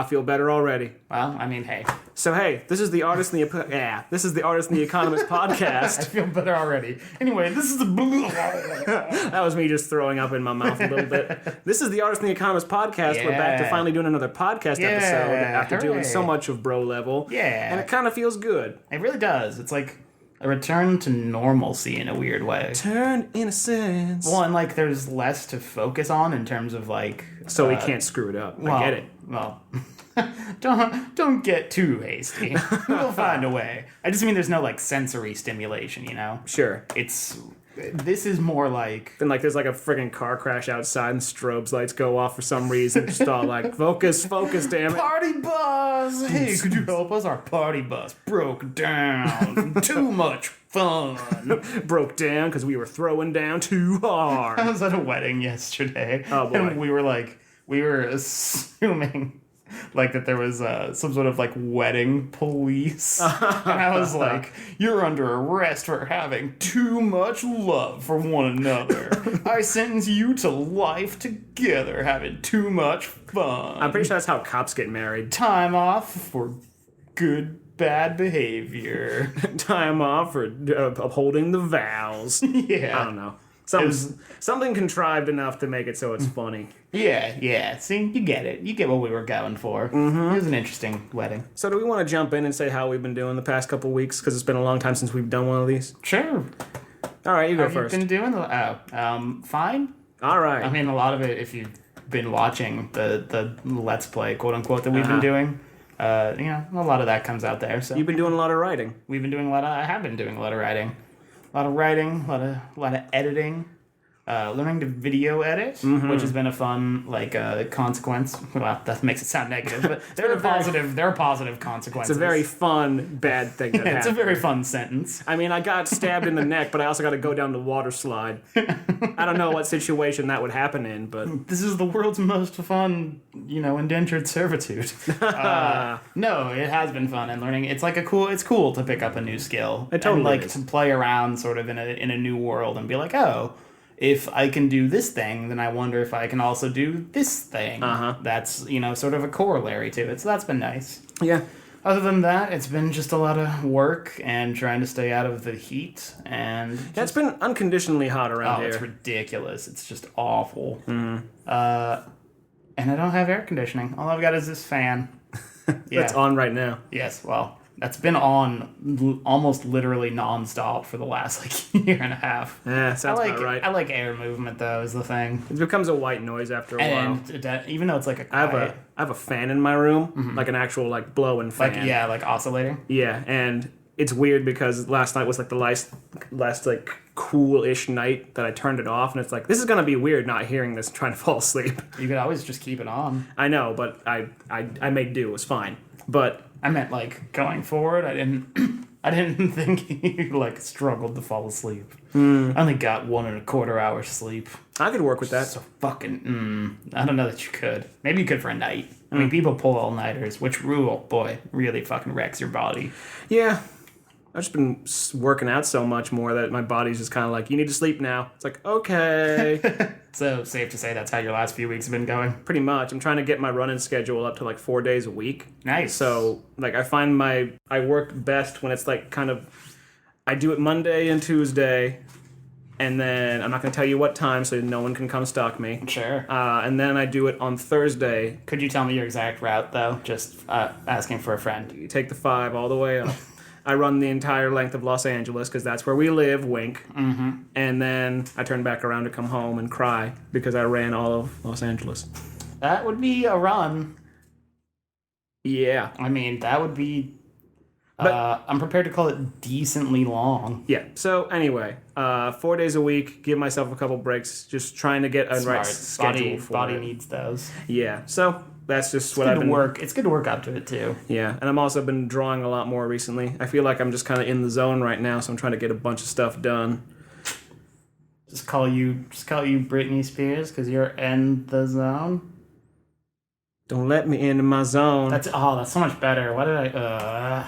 I feel better already. Well, I mean, hey. So hey, this is the Artist and the Economist podcast. I feel better already. Anyway, this is the That was me just throwing up in my mouth a little bit. This is the Artist and the Economist podcast. Yeah. We're back to finally doing another podcast episode after doing hooray. so much of Bro Level. Yeah. And it kind of feels good. It really does. It's like a return to normalcy in a weird way. Turn innocence. Well, and like there's less to focus on in terms of like... So we can't screw it up. I get it. Well, don't get too hasty. We'll find a way. I just mean there's no like sensory stimulation, you know? Sure. This is more like... Then, like, there's, like, a friggin' car crash outside and strobes lights go off for some reason. Just all, like, focus, damn it. Party bus! Hey, could you help us? Our party bus broke down. Too much fun. Broke down because we were throwing down too hard. I was at a wedding yesterday. Oh, boy. And we were assuming... like that there was some sort of like wedding police. And I was like, you're under arrest for having too much love for one another. I sentence you to life together having too much fun. I'm pretty sure that's how cops get married. Time off for good bad behavior. Time off for upholding the vows. Yeah. I don't know. Something contrived enough to make it so it's funny. Yeah. See, you get it. You get what we were going for. Mm-hmm. It was an interesting wedding. So do we want to jump in and say how we've been doing the past couple weeks? Because it's been a long time since we've done one of these. Sure. All right, you go How first. Have you been doing? Fine. All right. I mean, a lot of it, if you've been watching the Let's Play, quote unquote, that we've been doing, a lot of that comes out there. So You've been doing a lot of writing. I have been doing a lot of writing. A lot of editing, learning to video edit, which has been a fun consequence. Well, that makes it sound negative, but there are positive consequences. It's a very fun, bad thing that happened. It's a very fun sentence. I mean, I got stabbed in the neck, but I also got to go down the water slide. I don't know what situation that would happen in, but... This is the world's most fun, indentured servitude. No, it has been fun and learning. It's like it's cool to pick up a new skill. It totally and is. To play around sort of in a new world and be like, oh, if I can do this thing, then I wonder if I can also do this thing. That's, sort of a corollary to it. So that's been nice. Yeah. Other than that, it's been just a lot of work and trying to stay out of the heat. And It's been unconditionally hot around here. it's ridiculous. It's just awful. Mm-hmm. And I don't have air conditioning. All I've got is this fan. That's on right now. Yes, well, that's been on almost literally nonstop for the last year and a half. Yeah, sounds about right. I like air movement though, is the thing. It becomes a white noise after a while. And even though it's like a quiet, I have a fan in my room, like an actual blowing fan. like oscillator. Yeah, and it's weird because last night was the last cool-ish night that I turned it off, and it's like, this is gonna be weird not hearing this and trying to fall asleep. You could always just keep it on. I know, but I made do. It was fine. But I meant going forward. I didn't think you struggled to fall asleep. I only got 1.25 hours sleep. I could work with that. So fucking, I don't know that you could. Maybe you could for a night. I mean, people pull all-nighters, which really fucking wrecks your body. Yeah. I've just been working out so much more that my body's just kind of like, you need to sleep now. It's like, okay. So, safe to say that's how your last few weeks have been going? Pretty much. I'm trying to get my running schedule up to 4 days a week. Nice. So, I find I work best when it's I do it Monday and Tuesday, and then I'm not going to tell you what time so no one can come stalk me. Sure. And then I do it on Thursday. Could you tell me your exact route, though? Just asking for a friend. You take the 5 all the way up. I run the entire length of Los Angeles because that's where we live, wink. Mm-hmm. And then I turn back around to come home and cry because I ran all of Los Angeles. That would be a run. Yeah. I mean, that would be... I'm prepared to call it decently long. Yeah. So anyway, 4 days a week, give myself a couple breaks, just trying to get a right schedule for body it. needs those. Yeah. So that's just what I've been... It's good to work up to it, too. Yeah. And I've also been drawing a lot more recently. I feel like I'm just kind of in the zone right now, so I'm trying to get a bunch of stuff done. Just call you Britney Spears because you're in the zone? Don't let me into my zone. That's so much better. What did I...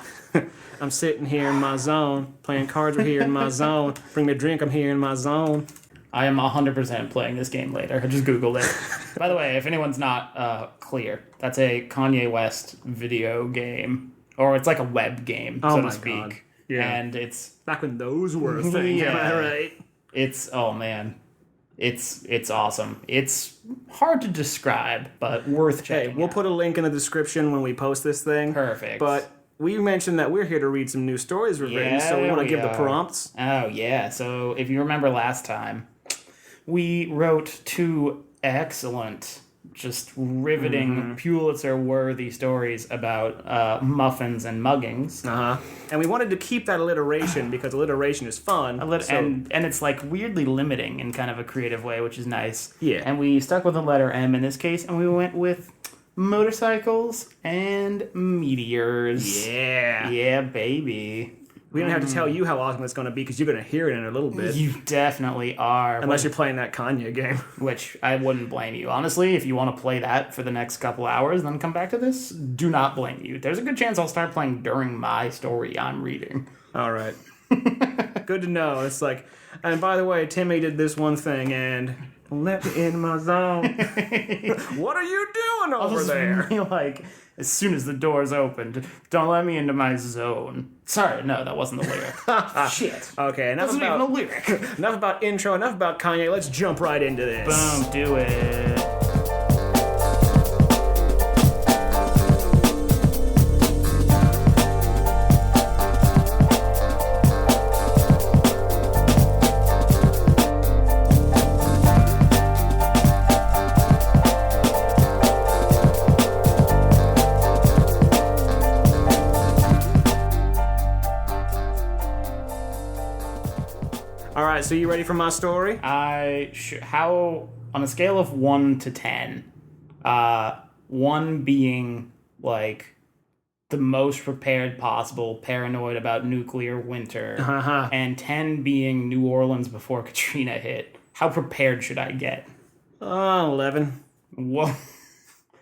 I'm sitting here in my zone, playing cards right here in my zone. Bring me a drink, I'm here in my zone. I am 100% playing this game later. I just Googled it. By the way, if anyone's not clear, that's a Kanye West video game. Or it's like a web game, so to speak. God. Yeah. And it's... Back when those were a thing, am I right? It's... Oh, man. It's awesome. It's hard to describe, but worth checking Hey, we'll put a link in the description when we post this thing. Perfect. But we mentioned that we're here to read some new stories we've written, so we want to give the prompts. Oh, yeah. So if you remember last time, we wrote 2 excellent, just riveting, Pulitzer-worthy stories about muffins and muggings. And we wanted to keep that alliteration because alliteration is fun. And it's like weirdly limiting in kind of a creative way, which is nice. Yeah. And we stuck with the letter M in this case, and we went with motorcycles and meteors. Yeah. Yeah, baby. We don't have to tell you how awesome it's going to be because you're going to hear it in a little bit. You definitely are. Unless you're playing that Kanye game. Which I wouldn't blame you. Honestly, if you want to play that for the next couple hours, then come back to this, do not blame you. There's a good chance I'll start playing during my story I'm reading. All right. Good to know. It's like, and by the way, Timmy did this one thing and let me in my zone. What are you doing over there? Like, as soon as the doors opened, don't let me into my zone. Sorry, no, that wasn't the lyric. Shit. Okay, That's not even a lyric. Enough about intro, enough about Kanye. Let's jump right into this. Boom, do it. So you ready for my story? How, on a scale of 1 to 10, 1 being, like, the most prepared possible, paranoid about nuclear winter, and 10 being New Orleans before Katrina hit, how prepared should I get? 11. Whoa.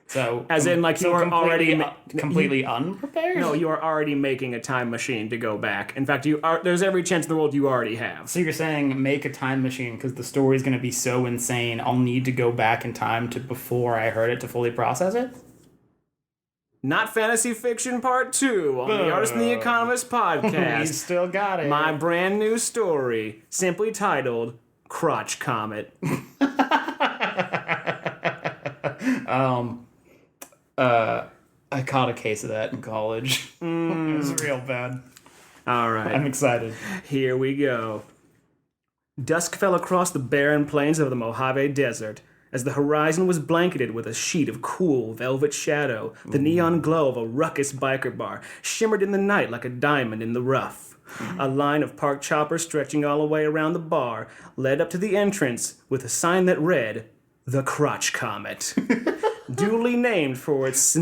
So, as in, like, you are already completely unprepared? No, you are already making a time machine to go back. In fact, there's every chance in the world you already have. So you're saying make a time machine because the story's going to be so insane, I'll need to go back in time to before I heard it to fully process it? Not Fantasy Fiction Part 2 on the Artist and the Economist podcast. We still got it. My brand new story, simply titled Crotch Comet. I caught a case of that in college. It was real bad. All right. I'm excited. Here we go. Dusk fell across the barren plains of the Mojave Desert. As the horizon was blanketed with a sheet of cool velvet shadow, the neon glow of a ruckus biker bar shimmered in the night like a diamond in the rough. A line of park choppers stretching all the way around the bar led up to the entrance with a sign that read, The Crotch Comet. Duly named for its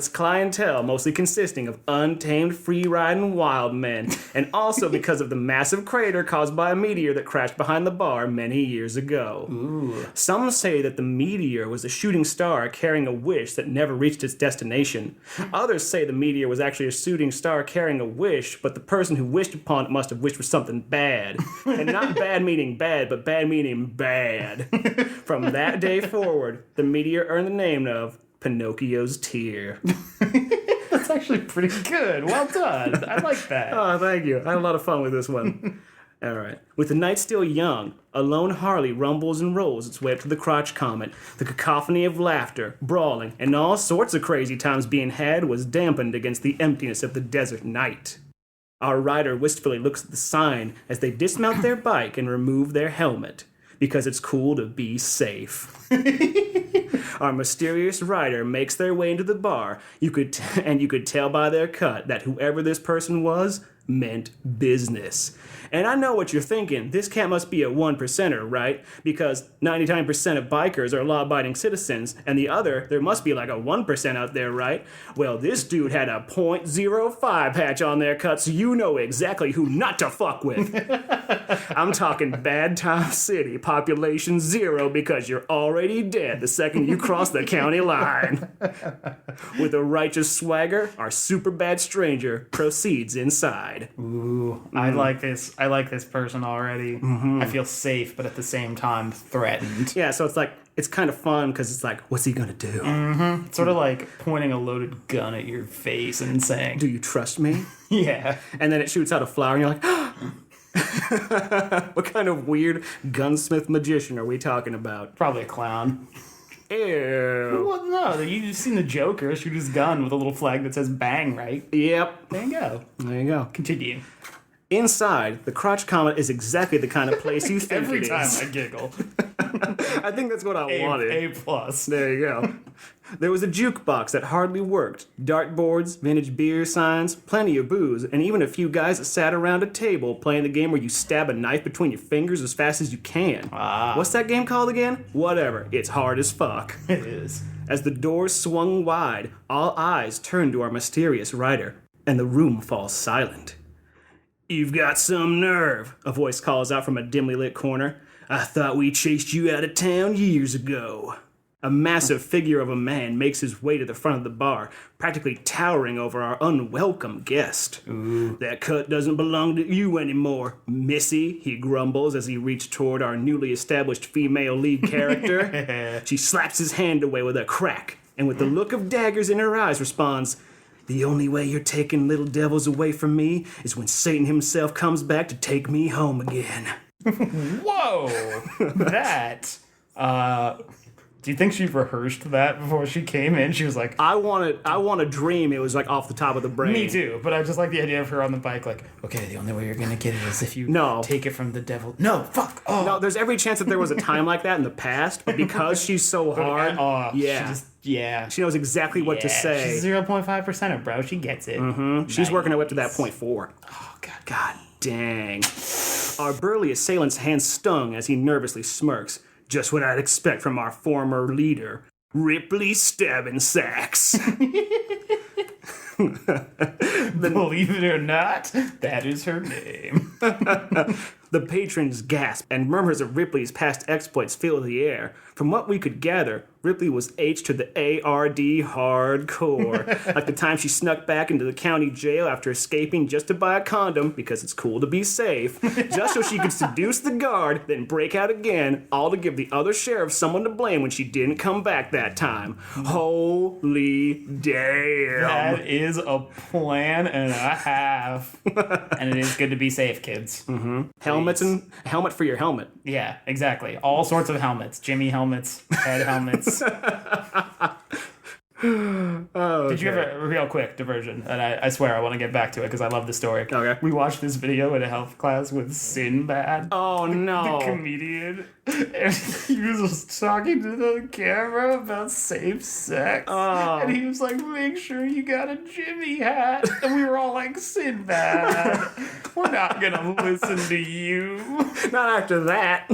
clientele, mostly consisting of untamed, free-riding wild men, and also because of the massive crater caused by a meteor that crashed behind the bar many years ago. Ooh. Some say that the meteor was a shooting star carrying a wish that never reached its destination. Others say the meteor was actually a shooting star carrying a wish, but the person who wished upon it must have wished for something bad. And not bad meaning bad, but bad meaning bad. From that day forward, the meteor earned the name of Pinocchio's Tear. That's actually pretty good. Well done. I like that. Oh, thank you. I had a lot of fun with this one. All right. With the night still young, a lone Harley rumbles and rolls its way up to the Crotch Comet. The cacophony of laughter, brawling, and all sorts of crazy times being had was dampened against the emptiness of the desert night. Our rider wistfully looks at the sign as they dismount their bike and remove their helmet, because it's cool to be safe. Our mysterious rider makes their way into the bar. You could tell by their cut that whoever this person was meant business. And I know what you're thinking. This cat must be a 1%er, right? Because 99% of bikers are law-abiding citizens, and there must be like a 1% out there, right? Well, this dude had a .05 patch on their cut, so you know exactly who not to fuck with. I'm talking Bad Time City, population 0, because you're already dead the second you cross the county line. With a righteous swagger, our super bad stranger proceeds inside. wide. Ooh, I like this. I like this person already. I feel safe, but at the same time threatened. Yeah, so it's kind of fun because it's like, what's he gonna do? It's sort of like pointing a loaded gun at your face and saying, Do you trust me? yeah. And then it shoots out a flower, and you're like, what kind of weird gunsmith magician are we talking about? Probably a clown. Ew. Well, no, you've seen the Joker shoot his gun with a little flag that says bang, right? Yep. There you go. There you go. Continue. Inside, the crotch comet is exactly the kind of place you think Every it time is. I giggle. I think that's what I wanted. A+. There you go. There was a jukebox that hardly worked, dartboards, vintage beer signs, plenty of booze, and even a few guys that sat around a table playing the game where you stab a knife between your fingers as fast as you can. What's that game called again? Whatever. It's hard as fuck. It is. As the doors swung wide, all eyes turned to our mysterious writer, and the room falls silent. You've got some nerve, a voice calls out from a dimly lit corner. I thought we chased you out of town years ago. A massive figure of a man makes his way to the front of the bar, practically towering over our unwelcome guest. Ooh. That cut doesn't belong to you anymore, missy, he grumbles as he reaches toward our newly established female lead character. She slaps his hand away with a crack, and with the look of daggers in her eyes responds, The only way you're taking little devils away from me is when Satan himself comes back to take me home again. Whoa! That, do you think she rehearsed that before she came in? She was like, I want to dream it was like off the top of the brain. me too, but I just like the idea of her on the bike like, okay, the only way you're gonna get it is if you take it from the devil. No, fuck! Oh. No, there's every chance that there was a time like that in the past, but because she's so hard, she knows exactly what to say. She's 0.5%er, bro. She gets it. She's Nice. working her way up to that 0.4. Oh, God. God dang. Our burly assailant's hand stung as he nervously smirks. Just what I'd expect from our former leader, Ripley Stabbing Sacks. Believe it or not, that is her name. The patrons gasp, and murmurs of Ripley's past exploits fill the air. From what we could gather, Ripley was H to the A-R-D hardcore. Like the time she snuck back into the county jail after escaping just to buy a condom, because it's cool to be safe, just so she could seduce the guard, then break out again, all to give the other sheriff someone to blame when she didn't come back that time. Holy damn. That is a plan and a half. And it is good to be safe, kids. Helmets and helmet for your helmet. Yeah, exactly. All sorts of helmets. Jimmy helmets, head helmets. Did you have a real quick diversion? And I swear I want to get back to it because I love the story. Okay. We watched this video in a health class with Sinbad. Oh no. The comedian. And he was talking to the camera about safe sex. Oh. And he was like, make sure you got a Jimmy hat. And we were all like, Sinbad, we're not going to listen to you. Not after that.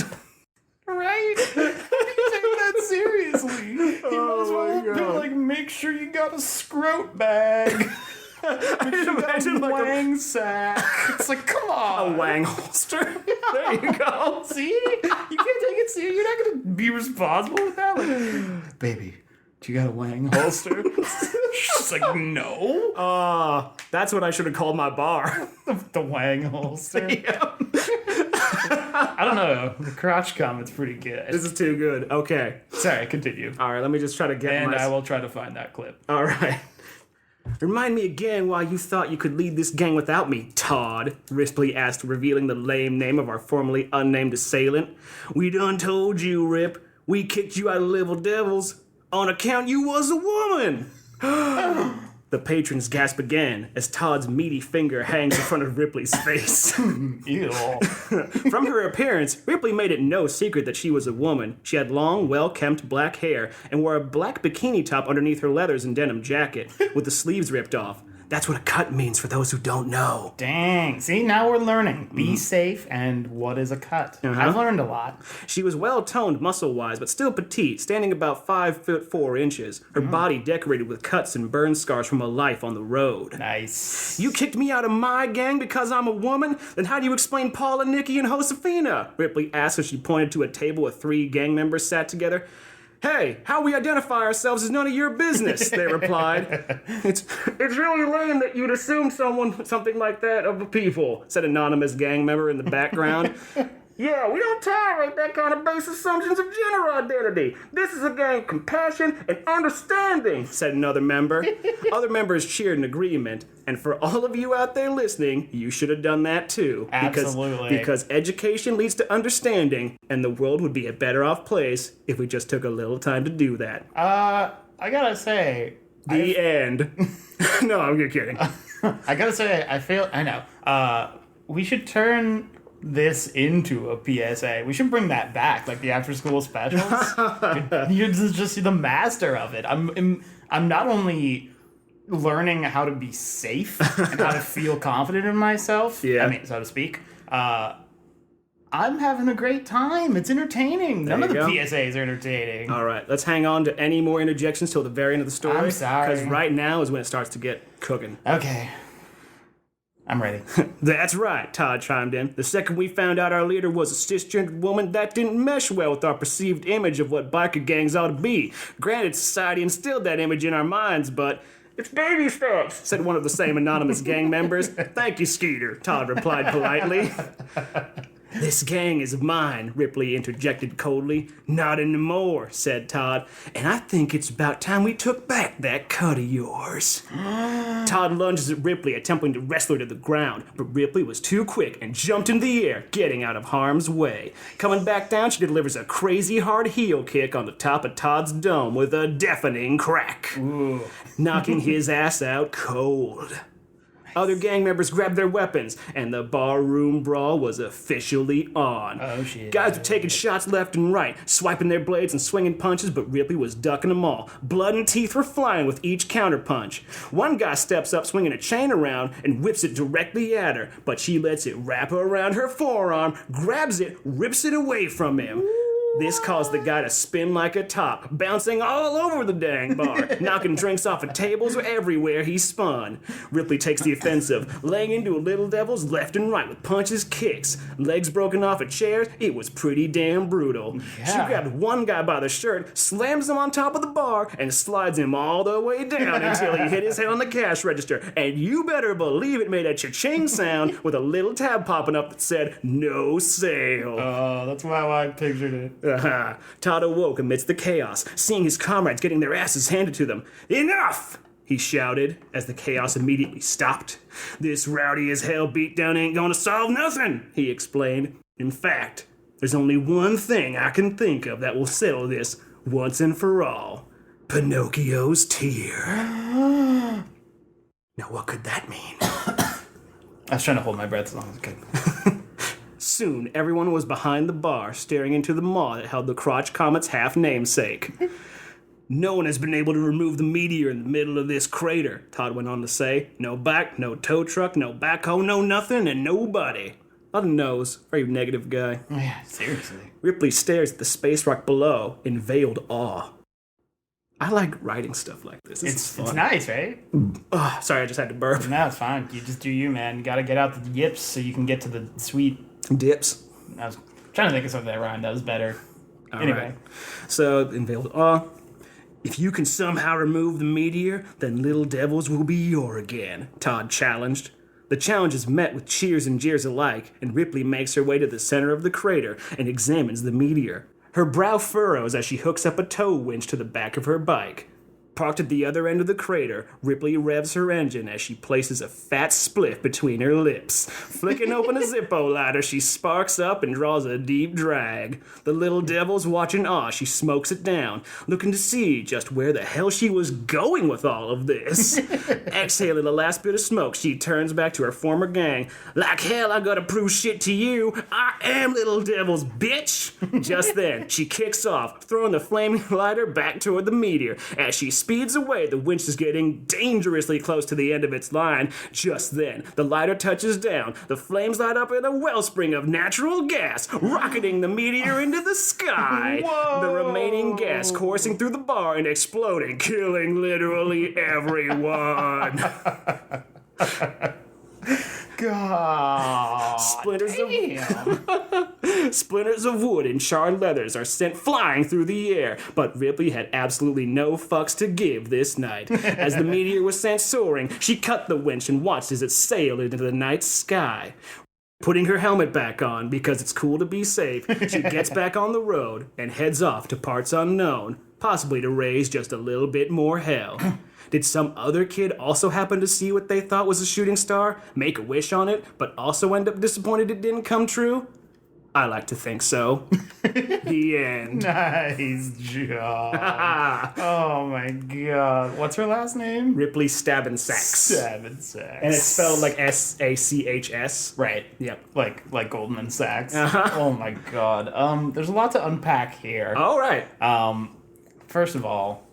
Right? How do you take that seriously? He might as well be like, make sure you got a scrote bag. Make sure you got a wang sack. It's like, come on. A wang holster. There you go. See? You can't take it serious. You're not going to be responsible with that. Like, baby, do you got a wang holster? She's like, no. That's what I should have called my bar. The wang holster. Yeah. I don't know. The crotch comment's pretty good. This is too good. Okay. Sorry, continue. All right, let me just try to get And I will try to find that clip. All right. Remind me again why you thought you could lead this gang without me, Todd, Ripley asked, revealing the lame name of our formerly unnamed assailant. We done told you, Rip. We kicked you out of Little Devils on account you was a woman. The patrons gasp again as Todd's meaty finger hangs in front of Ripley's face. Ew. From her appearance, Ripley made it no secret that she was a woman. She had long, well-kempt black hair and wore a black bikini top underneath her leathers and denim jacket, with the sleeves ripped off. That's what a cut means for those who don't know. Dang. See, now we're learning. Be safe and what is a cut. I've learned a lot. She was well-toned muscle-wise, but still petite, standing about 5'4". Her body decorated with cuts and burn scars from a life on the road. Nice. You kicked me out of my gang because I'm a woman? Then how do you explain Paula, Nikki, and Josefina? Ripley asked as she pointed to a table with 3 gang members sat together. Hey, how we identify ourselves is none of your business, they replied. It's really lame that you'd assume something like that of the people, said anonymous gang member in the background. Yeah, we don't tolerate that kind of base assumptions of gender identity. This is a game of compassion and understanding, said another member. Other members cheered in agreement. And for all of you out there listening, you should have done that too. Absolutely. Because education leads to understanding, and the world would be a better off place if we just took a little time to do that. I gotta say... The end. No, I'm kidding. I gotta say, I know. We should turn this into a PSA. We should bring that back, like the after school specials. You're just the master of it. I'm not only learning how to be safe and how to feel confident in myself, yeah. I mean, so to speak, I'm having a great time. It's entertaining. None of the PSAs are entertaining. All right, let's hang on to any more interjections till the very end of the story. I'm sorry. Because right now is when it starts to get cooking. Okay. I'm ready. That's right, Todd chimed in. The second we found out our leader was a cisgendered woman, that didn't mesh well with our perceived image of what biker gangs ought to be. Granted, society instilled that image in our minds, but... It's baby steps, said one of the same anonymous gang members. Thank you, Skeeter, Todd replied politely. This gang is mine, Ripley interjected coldly. Not anymore, said Todd. And I think it's about time we took back that cut of yours. Todd lunges at Ripley, attempting to wrestle her to the ground, but Ripley was too quick and jumped into the air, getting out of harm's way. Coming back down, she delivers a crazy hard heel kick on the top of Todd's dome with a deafening crack, knocking his ass out cold. Other gang members grabbed their weapons, and the barroom brawl was officially on. Oh, shit. Guys were taking shots left and right, swiping their blades and swinging punches, but Ripley was ducking them all. Blood and teeth were flying with each counterpunch. One guy steps up swinging a chain around and whips it directly at her, but she lets it wrap around her forearm, grabs it, rips it away from him. This caused the guy to spin like a top, bouncing all over the dang bar, knocking drinks off of tables everywhere he spun. Ripley takes the offensive, laying into a little devil's left and right with punches, kicks, legs broken off of chairs. It was pretty damn brutal. Yeah. She grabbed one guy by the shirt, slams him on top of the bar, and slides him all the way down until he hit his head on the cash register. And you better believe it made a cha-ching sound with a little tab popping up that said, "No sale." Oh, that's how I pictured it. Todd awoke amidst the chaos, seeing his comrades getting their asses handed to them. Enough! He shouted, as the chaos immediately stopped. This rowdy as hell beatdown ain't gonna solve nothing, he explained. In fact, there's only one thing I can think of that will settle this once and for all. Pinocchio's tear. Now what could that mean? I was trying to hold my breath as long as I could. Soon, everyone was behind the bar, staring into the maw that held the Crotch Comet's half-namesake. No one has been able to remove the meteor in the middle of this crater, Todd went on to say. No back, no tow truck, no backhoe, no nothing, and nobody. A lot of no's. Very negative guy. Yeah, seriously. Ripley stares at the space rock below in veiled awe. I like writing stuff like this. This is fun. It's nice, right? Sorry, I just had to burp. No, it's fine. You just do you, man. You gotta get out the yips so you can get to the sweet... Dips. I was trying to think of something that rhymed. That was better. Anyway. Right. So, in veiled awe, if you can somehow remove the meteor, then Little Devils will be your again, Todd challenged. The challenge is met with cheers and jeers alike, and Ripley makes her way to the center of the crater and examines the meteor. Her brow furrows as she hooks up a tow winch to the back of her bike. Parked at the other end of the crater, Ripley revs her engine as she places a fat spliff between her lips. Flicking open a Zippo lighter, she sparks up and draws a deep drag. The Little Devil's watch in awe. She smokes it down, looking to see just where the hell she was going with all of this. Exhaling the last bit of smoke, she turns back to her former gang. Like hell, I gotta prove shit to you. I am Little Devil's bitch. Just then, she kicks off, throwing the flaming lighter back toward the meteor. As she speeds away, the winch is getting dangerously close to the end of its line. Just then, the lighter touches down. The flames light up in a wellspring of natural gas, rocketing the meteor into the sky. Whoa. The remaining gas coursing through the bar and exploding, killing literally everyone. God. Splinters Damn. Splinters of wood and charred leathers are sent flying through the air, but Ripley had absolutely no fucks to give this night. As the meteor was sent soaring, she cut the winch and watched as it sailed into the night sky. Putting her helmet back on because it's cool to be safe, she gets back on the road and heads off to parts unknown, possibly to raise just a little bit more hell. Did some other kid also happen to see what they thought was a shooting star, make a wish on it, but also end up disappointed it didn't come true? I like to think so. The end. Nice job. Oh my god. What's her last name? Ripley Stabbin' Sachs. Stabbin' Sachs. And it's spelled like Sachs. Right. Yep. Like Goldman Sachs. Oh my god. There's a lot to unpack here. All right. First of all,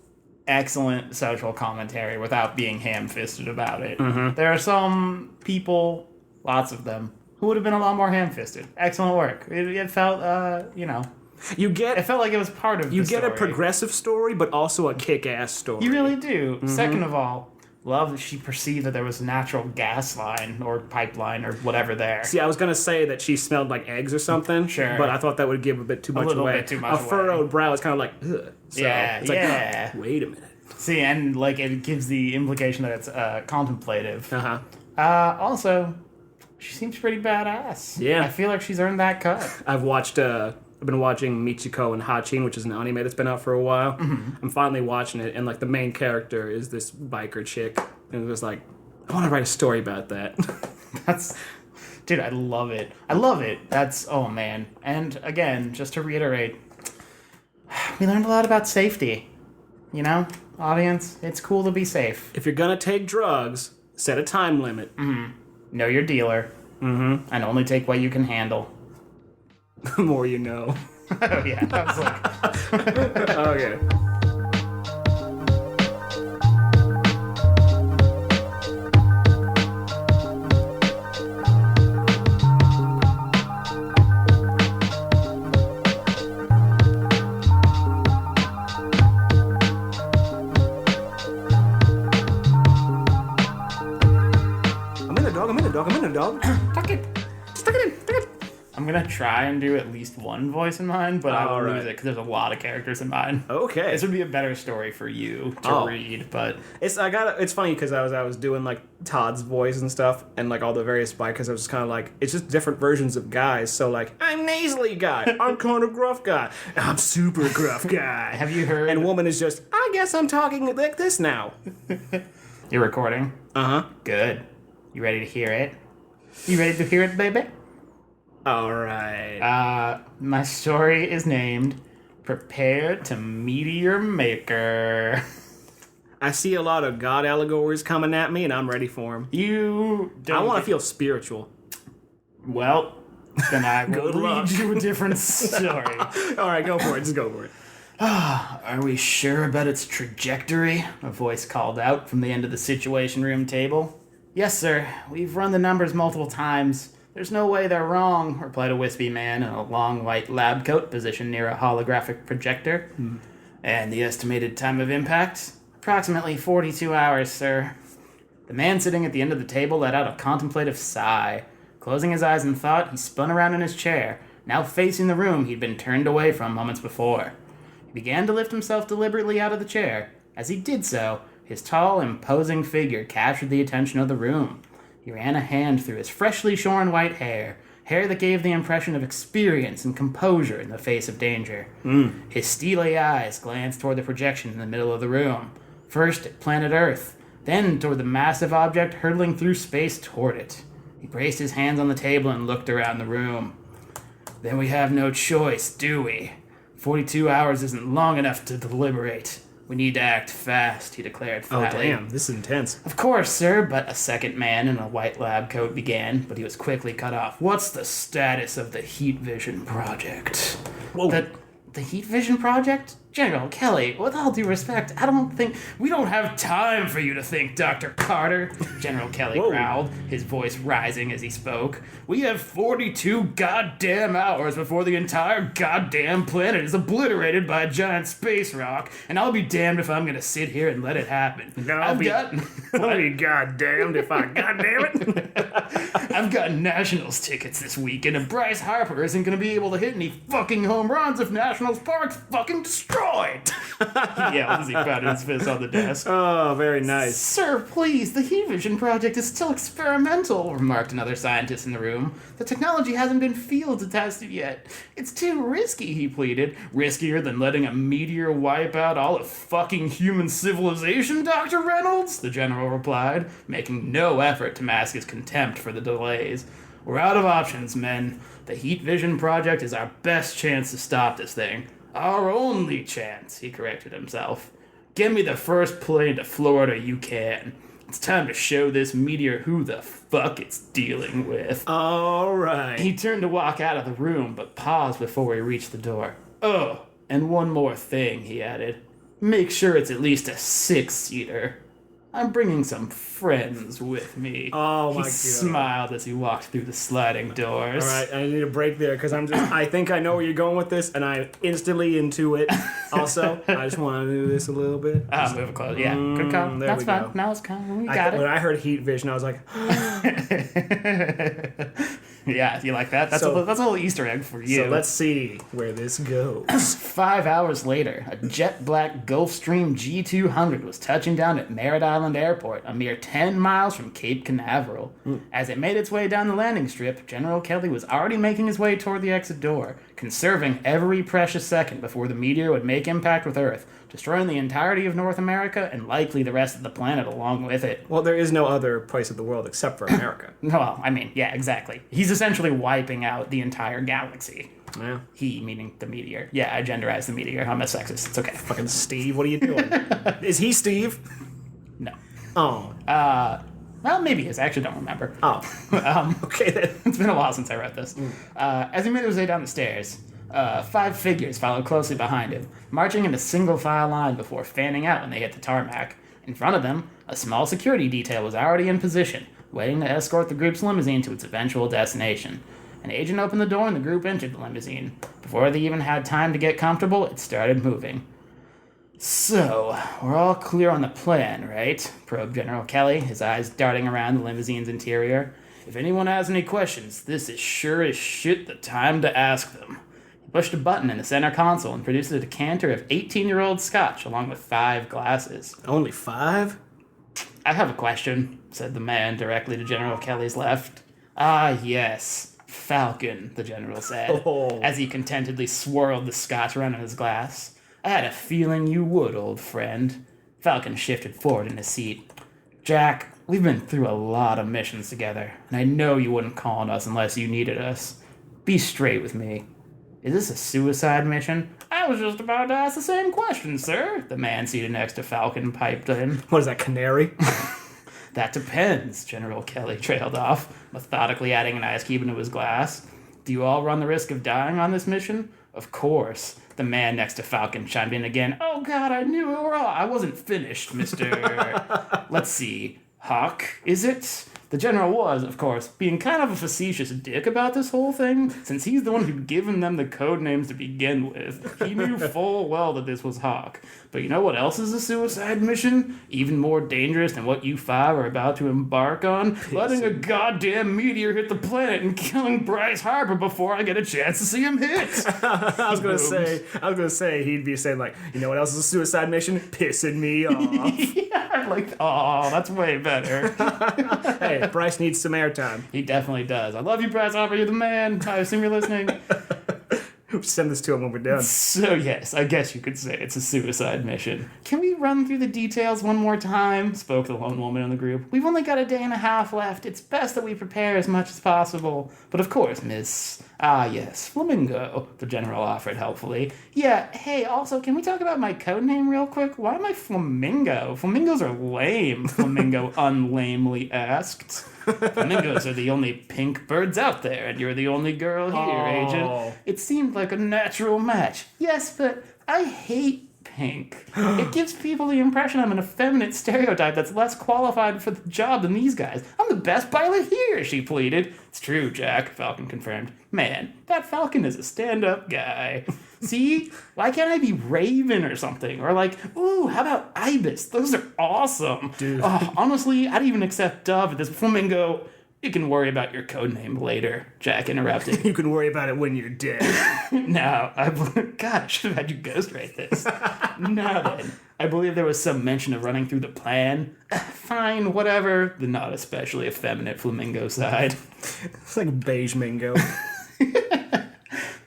excellent social commentary without being ham-fisted about it. Mm-hmm. There are some people, lots of them, who would have been a lot more ham-fisted. Excellent work. It felt, it felt like it was part of the story. You get a progressive story, but also a kick-ass story. You really do. Mm-hmm. Second of all, love that she perceived that there was a natural gas line or pipeline or whatever there. See, I was going to say that she smelled like eggs or something. Sure. But I thought that would give a bit too much away. A little bit too much away. A furrowed brow is kind of like, ugh. So yeah, it's like, yeah. oh, wait a minute. See, and like it gives the implication that it's contemplative. Uh-huh. Also, she seems pretty badass. Yeah. I feel like she's earned that cut. I've been watching Michiko and Hachin, which is an anime that's been out for a while. Mm-hmm. I'm finally watching it, and like the main character is this biker chick, and it was like, I want to write a story about that. Dude, I love it. I love it. Oh man. And again, just to reiterate, we learned a lot about safety. You know, audience, it's cool to be safe. If you're gonna take drugs, set a time limit. Mm-hmm. Know your dealer. Mm-hmm. And only take what you can handle. The more you know. Oh, yeah. I was like... Okay. I'm in a dog. Tuck it. I'm going to try and do at least one voice in mind, but I will lose it because there's a lot of characters in mine. Okay. This would be a better story for you to read, but... It's funny because I was doing like Todd's voice and stuff and like all the various bikers. I was just kind of like, it's just different versions of guys. So like, I'm nasally guy. I'm kind of gruff guy. I'm super gruff guy. Have you heard... And woman is just, I guess I'm talking like this now. You're recording? Uh-huh. Good. You ready to hear it? You ready to hear it, baby? All right. My story is named Prepare to Meteor Maker. I see a lot of God allegories coming at me, and I'm ready for them. I want to feel spiritual. Well, then I will read you a different story. All right, go for it. Just go for it. Are we sure about its trajectory? A voice called out from the end of the Situation Room table. Yes, sir. We've run the numbers multiple times. There's no way they're wrong, replied a wispy man in a long white lab coat positioned near a holographic projector. And the estimated time of impact? Approximately 42 hours, sir. The man sitting at the end of the table let out a contemplative sigh. Closing his eyes in thought, he spun around in his chair, now facing the room he'd been turned away from moments before. He began to lift himself deliberately out of the chair. As he did so, his tall, imposing figure captured the attention of the room. He ran a hand through his freshly shorn white hair that gave the impression of experience and composure in the face of danger. His steely eyes glanced toward the projection in the middle of the room, first at planet Earth, then toward the massive object hurtling through space toward it. He braced his hands on the table and looked around the room. Then we have no choice, do we? 42 hours isn't long enough to deliberate. We need to act fast, he declared flatly. Oh, damn. This is intense. Of course, sir, but a second man in a white lab coat began, but he was quickly cut off. What's the status of the heat vision project? Whoa. The heat vision project? General Kelly, with all due respect, we don't have time for you to think, Dr. Carter, General Kelly growled, his voice rising as he spoke. We have 42 goddamn hours before the entire goddamn planet is obliterated by a giant space rock, and I'll be damned if I'm gonna sit here and let it happen. I'll be goddamned if I goddamn it. I've got Nationals tickets this weekend, and Bryce Harper isn't gonna be able to hit any fucking home runs if Nationals Park's fucking destroyed. He yelled as he pounded his fist on the desk. Oh, very nice. Sir, please, the heat vision project is still experimental, remarked another scientist in the room. The technology hasn't been field tested yet. It's too risky, he pleaded. Riskier than letting a meteor wipe out all of fucking human civilization, Dr. Reynolds? The general replied, making no effort to mask his contempt for the delays. We're out of options, men. The heat vision project is our best chance to stop this thing. Our only chance, he corrected himself. Give me the first plane to Florida you can. It's time to show this meteor who the fuck it's dealing with. All right. He turned to walk out of the room, but paused before he reached the door. Oh, and one more thing, he added. Make sure it's at least a 6-seater. I'm bringing some friends with me. Oh, my God. He smiled as he walked through the sliding doors. All right, I need a break there because I think I know where you're going with this, and I'm instantly into it. Also, I just want to do this a little bit. Move it close. Yeah, good call. That's fine. Go. Now it's calm. We got it. When I heard heat vision, I was like, yeah, you like that? That's a little Easter egg for you. So let's see where this goes. 5 hours later, a jet black Gulfstream G200 was touching down at Merritt Island Airport, a mere 10 miles from Cape Canaveral. As it made its way down the landing strip, General Kelly was already making his way toward the exit door, conserving every precious second before the meteor would make impact with Earth, destroying the entirety of North America and likely the rest of the planet along with it. Well, there is no other place of the world except for America. Well, I mean, yeah, exactly. He's essentially wiping out the entire galaxy. Yeah. He, meaning the meteor. Yeah, I genderized the meteor. I'm a sexist. It's okay. Fucking Steve, what are you doing? Is he Steve? No. Oh. Well, maybe he is. I actually don't remember. Oh. Okay, then. It's been a while since I read this. As he made his way down the stairs, 5 figures followed closely behind him, marching in a single file line before fanning out when they hit the tarmac. In front of them, a small security detail was already in position, waiting to escort the group's limousine to its eventual destination. An agent opened the door and the group entered the limousine. Before they even had time to get comfortable, it started moving. So, we're all clear on the plan, right? Probed General Kelly, his eyes darting around the limousine's interior. If anyone has any questions, this is sure as shit the time to ask them. He pushed a button in the center console and produced a decanter of 18-year-old scotch along with 5 glasses. Only 5? I have a question, said the man directly to General Kelly's left. Ah, yes. Falcon, the general said, as he contentedly swirled the scotch around in his glass. I had a feeling you would, old friend. Falcon shifted forward in his seat. Jack, we've been through a lot of missions together, and I know you wouldn't call on us unless you needed us. Be straight with me. Is this a suicide mission? I was just about to ask the same question, sir, the man seated next to Falcon piped in. What is that, canary? That depends, General Kelly trailed off, methodically adding an ice cube into his glass. Do you all run the risk of dying on this mission? Of course. The man next to Falcon chimed in again. Oh God, I knew it were all. I wasn't finished, Mr. Let's see. Hawk, is it? The general was, of course, being kind of a facetious dick about this whole thing, since he's the one who'd given them the code names to begin with. He knew full well that this was Hawk. But you know what else is a suicide mission? Even more dangerous than what you 5 are about to embark on? Letting a goddamn meteor hit the planet and killing Bryce Harper before I get a chance to see him hit. I was gonna say he'd be saying like, you know what else is a suicide mission? Pissing me off. Yeah, like, oh, that's way better. Hey, Bryce needs some airtime. He definitely does. I love you, Bryce Harper. You're the man. I assume you're listening. Send this to him when we're done. So yes, I guess you could say it's a suicide mission. Can we run through the details one more time? Spoke the lone woman in the group. We've only got a day and a half left. It's best that we prepare as much as possible. But of course, Miss... Ah, yes, Flamingo, the general offered helpfully. Yeah, hey, also, can we talk about my code name real quick? Why am I Flamingo? Flamingos are lame, Flamingo unlamely asked. Flamingos are the only pink birds out there, and you're the only girl here, Agent. It seemed like a natural match. Yes, but I hate pink. It gives people the impression I'm an effeminate stereotype that's less qualified for the job than these guys. I'm the best pilot here, she pleaded. It's true, Jack, Falcon confirmed. Man, that Falcon is a stand-up guy. See? Why can't I be Raven or something? Or like, ooh, how about Ibis? Those are awesome. Dude. Oh, honestly, I'd even accept Dove at this Flamingo. You can worry about your code name later, Jack interrupted. You can worry about it when you're dead. No, God, I should have had you ghostwrite this. Now then, I believe there was some mention of running through the plan. Fine, whatever. The not especially effeminate Flamingo side. It's like beige mango.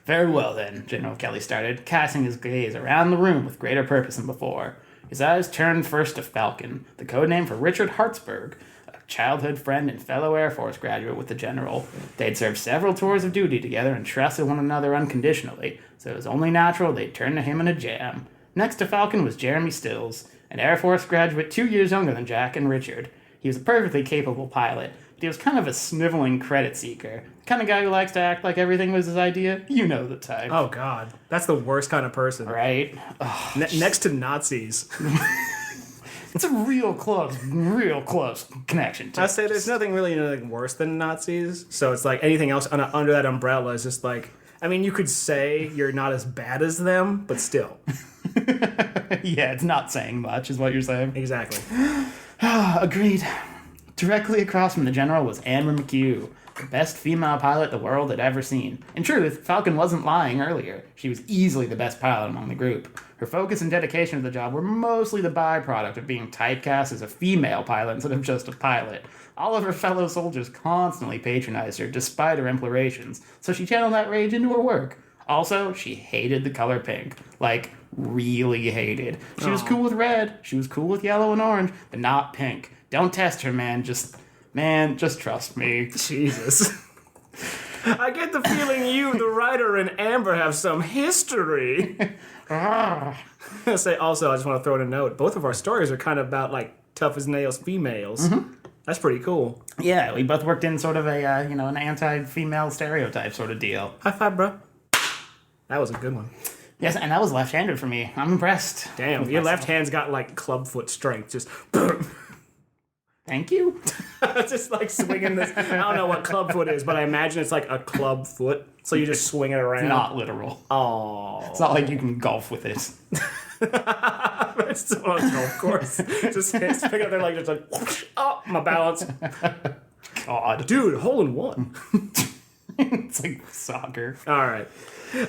Very well then, General Kelly started, casting his gaze around the room with greater purpose than before. His eyes turned first to Falcon, the code name for Richard Hartsburg, a childhood friend and fellow Air Force graduate with the General. They'd served several tours of duty together and trusted one another unconditionally, so it was only natural they'd turn to him in a jam. Next to Falcon was Jeremy Stills, an Air Force graduate 2 years younger than Jack and Richard. He was a perfectly capable pilot, but he was kind of a sniveling credit seeker. The kind of guy who likes to act like everything was his idea. You know the type. Oh, God. That's the worst kind of person. Right? Next to Nazis. It's a real close connection. I say there's nothing really worse than Nazis. So it's like anything else under that umbrella is just like, I mean, you could say you're not as bad as them, but still. Yeah, it's not saying much, is what you're saying. Exactly. Agreed. Directly across from the General was Amber McHugh, the best female pilot the world had ever seen. In truth, Falcon wasn't lying earlier. She was easily the best pilot among the group. Her focus and dedication to the job were mostly the byproduct of being typecast as a female pilot instead of just a pilot. All of her fellow soldiers constantly patronized her, despite her implorations, so she channeled that rage into her work. Also, she hated the color pink. Like, really hated. She was cool with red, she was cool with yellow and orange, but not pink. Don't test her, man. Just trust me. Jesus. I get the feeling you, the writer, and Amber have some history. Also, I just want to throw in a note. Both of our stories are kind of about, like, tough as nails females. Mm-hmm. That's pretty cool. Yeah, we both worked in sort of a, an anti-female stereotype sort of deal. High five, bro. That was a good one. Yes, and that was left-handed for me. I'm impressed. Damn, your left hand's got, like, clubfoot strength. Just... Thank you. Just like swinging this. I don't know what clubfoot is, but I imagine it's like a club foot. So you just swing it around. Not literal. Oh. It's not like you can golf with it. It's still on a golf course. Just pick up there like just like whoosh, oh, my balance. God. Dude, hole in one. It's like soccer. All right.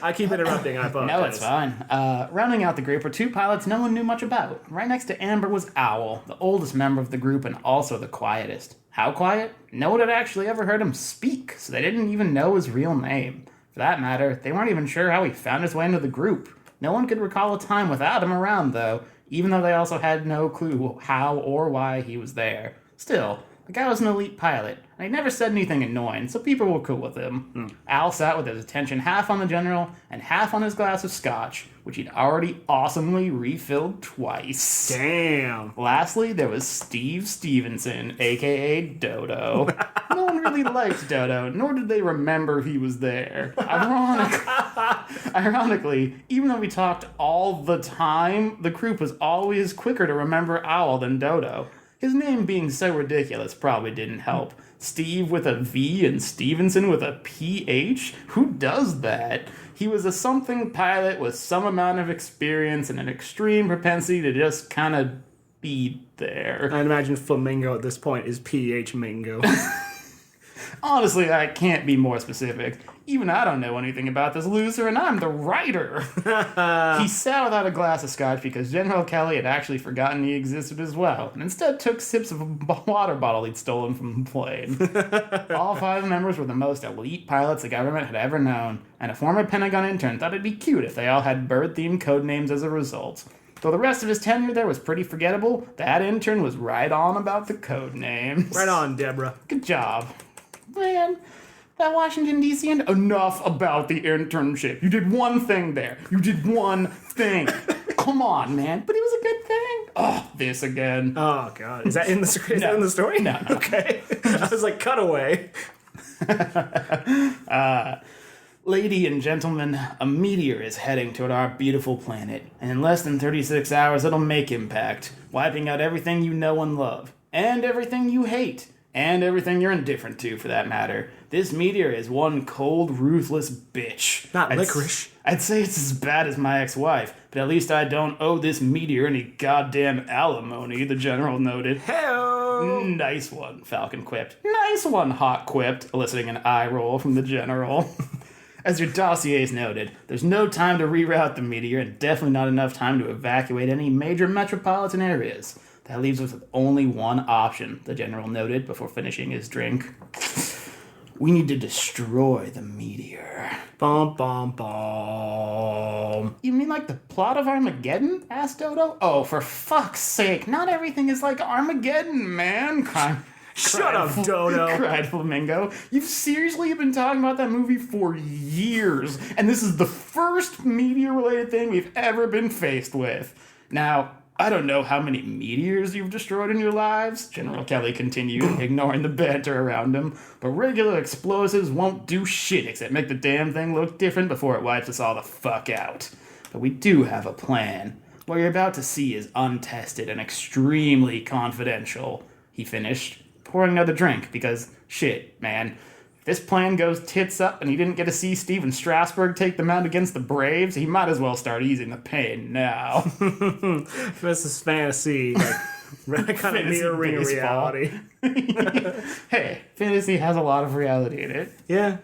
I keep interrupting. I apologize. No, it's fine. Rounding out the group were two pilots no one knew much about. Right next to Amber was Owl, the oldest member of the group and also the quietest. How quiet? No one had actually ever heard him speak, so they didn't even know his real name. For that matter, they weren't even sure how he found his way into the group. No one could recall a time without him around, though, even though they also had no clue how or why he was there. Still, the guy was an elite pilot, and he never said anything annoying, so people were cool with him. Al sat with his attention half on the General and half on his glass of scotch, which he'd already awesomely refilled twice. Damn. Lastly, there was Steve Stevenson, a.k.a. Dodo. No one really liked Dodo, nor did they remember he was there. Ironically, even though we talked all the time, the group was always quicker to remember Owl than Dodo. His name being so ridiculous probably didn't help. Steve with a V and Stevenson with a PH? Who does that? He was a something pilot with some amount of experience and an extreme propensity to just kind of be there. I imagine Flamingo at this point is PH Mingo. Honestly, I can't be more specific. Even I don't know anything about this loser, and I'm the writer. He sat without a glass of scotch because General Kelly had actually forgotten he existed as well, and instead took sips of a water bottle he'd stolen from the plane. All five members were the most elite pilots the government had ever known, and a former Pentagon intern thought it'd be cute if they all had bird-themed code names as a result. Though the rest of his tenure there was pretty forgettable, that intern was right on about the code names. Right on, Deborah. Good job. Man, that Washington, D.C. and enough about the internship. You did one thing there. You did one thing. Come on, man. But it was a good thing. Oh, this again. Oh, God. Is that in the script? Is that in the story? No. Okay. I was like, cutaway. Lady and gentlemen, a meteor is heading toward our beautiful planet, and in less than 36 hours it'll make impact, wiping out everything you know and love, and everything you hate, and everything you're indifferent to, for that matter. This meteor is one cold, ruthless bitch. Not licorice. I'd say it's as bad as my ex-wife, but at least I don't owe this meteor any goddamn alimony, the general noted. Hell. Nice one, Falcon quipped. Nice one, Hawk quipped, eliciting an eye roll from the general. As your dossiers noted, there's no time to reroute the meteor and definitely not enough time to evacuate any major metropolitan areas. That leaves us with only one option, the general noted before finishing his drink. We need to destroy the meteor. Bum, bum, bum. You mean like the plot of Armageddon? Asked Dodo. Oh, for fuck's sake, not everything is like Armageddon, man. Shut up, Dodo. Cried Flamingo. You've seriously been talking about that movie for years, and this is the first meteor-related thing we've ever been faced with. Now, I don't know how many meteors you've destroyed in your lives, General Kelly continued, ignoring the banter around him, but regular explosives won't do shit except make the damn thing look different before it wipes us all the fuck out. But we do have a plan. What you're about to see is untested and extremely confidential, he finished, pouring another drink, because, shit, man, if this plan goes tits up and he didn't get to see Steven Strasburg take them out against the Braves, he might as well start easing the pain now. This is fantasy, like, kind of mirroring reality. Hey, fantasy has a lot of reality in it. Yeah.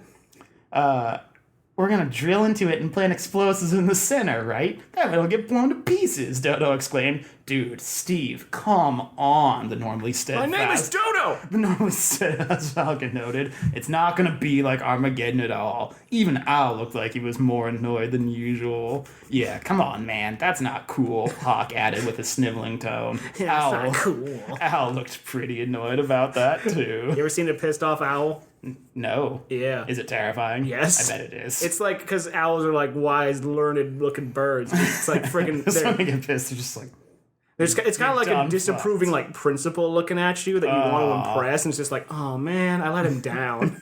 We're gonna drill into it and plant explosives in the center, right? That way it'll get blown to pieces, Dodo exclaimed. Dude, Steve, come on, the normally steadfast. My name is Dodo! The normally steadfast Falcon noted. It's not gonna be like Armageddon at all. Even Al looked like he was more annoyed than usual. Yeah, come on, man, that's not cool, Hawk added with a sniveling tone. Yeah, that's not cool. Al looked pretty annoyed about that, too. You ever seen a pissed off owl? No. Yeah. Is it terrifying? Yes. I bet it is. It's like, because owls are like wise, learned looking birds. It's like freaking. When they get pissed, they're just like. It's kind of like a disapproving like principal looking at you that you want to impress, and it's just like, oh man, I let him down.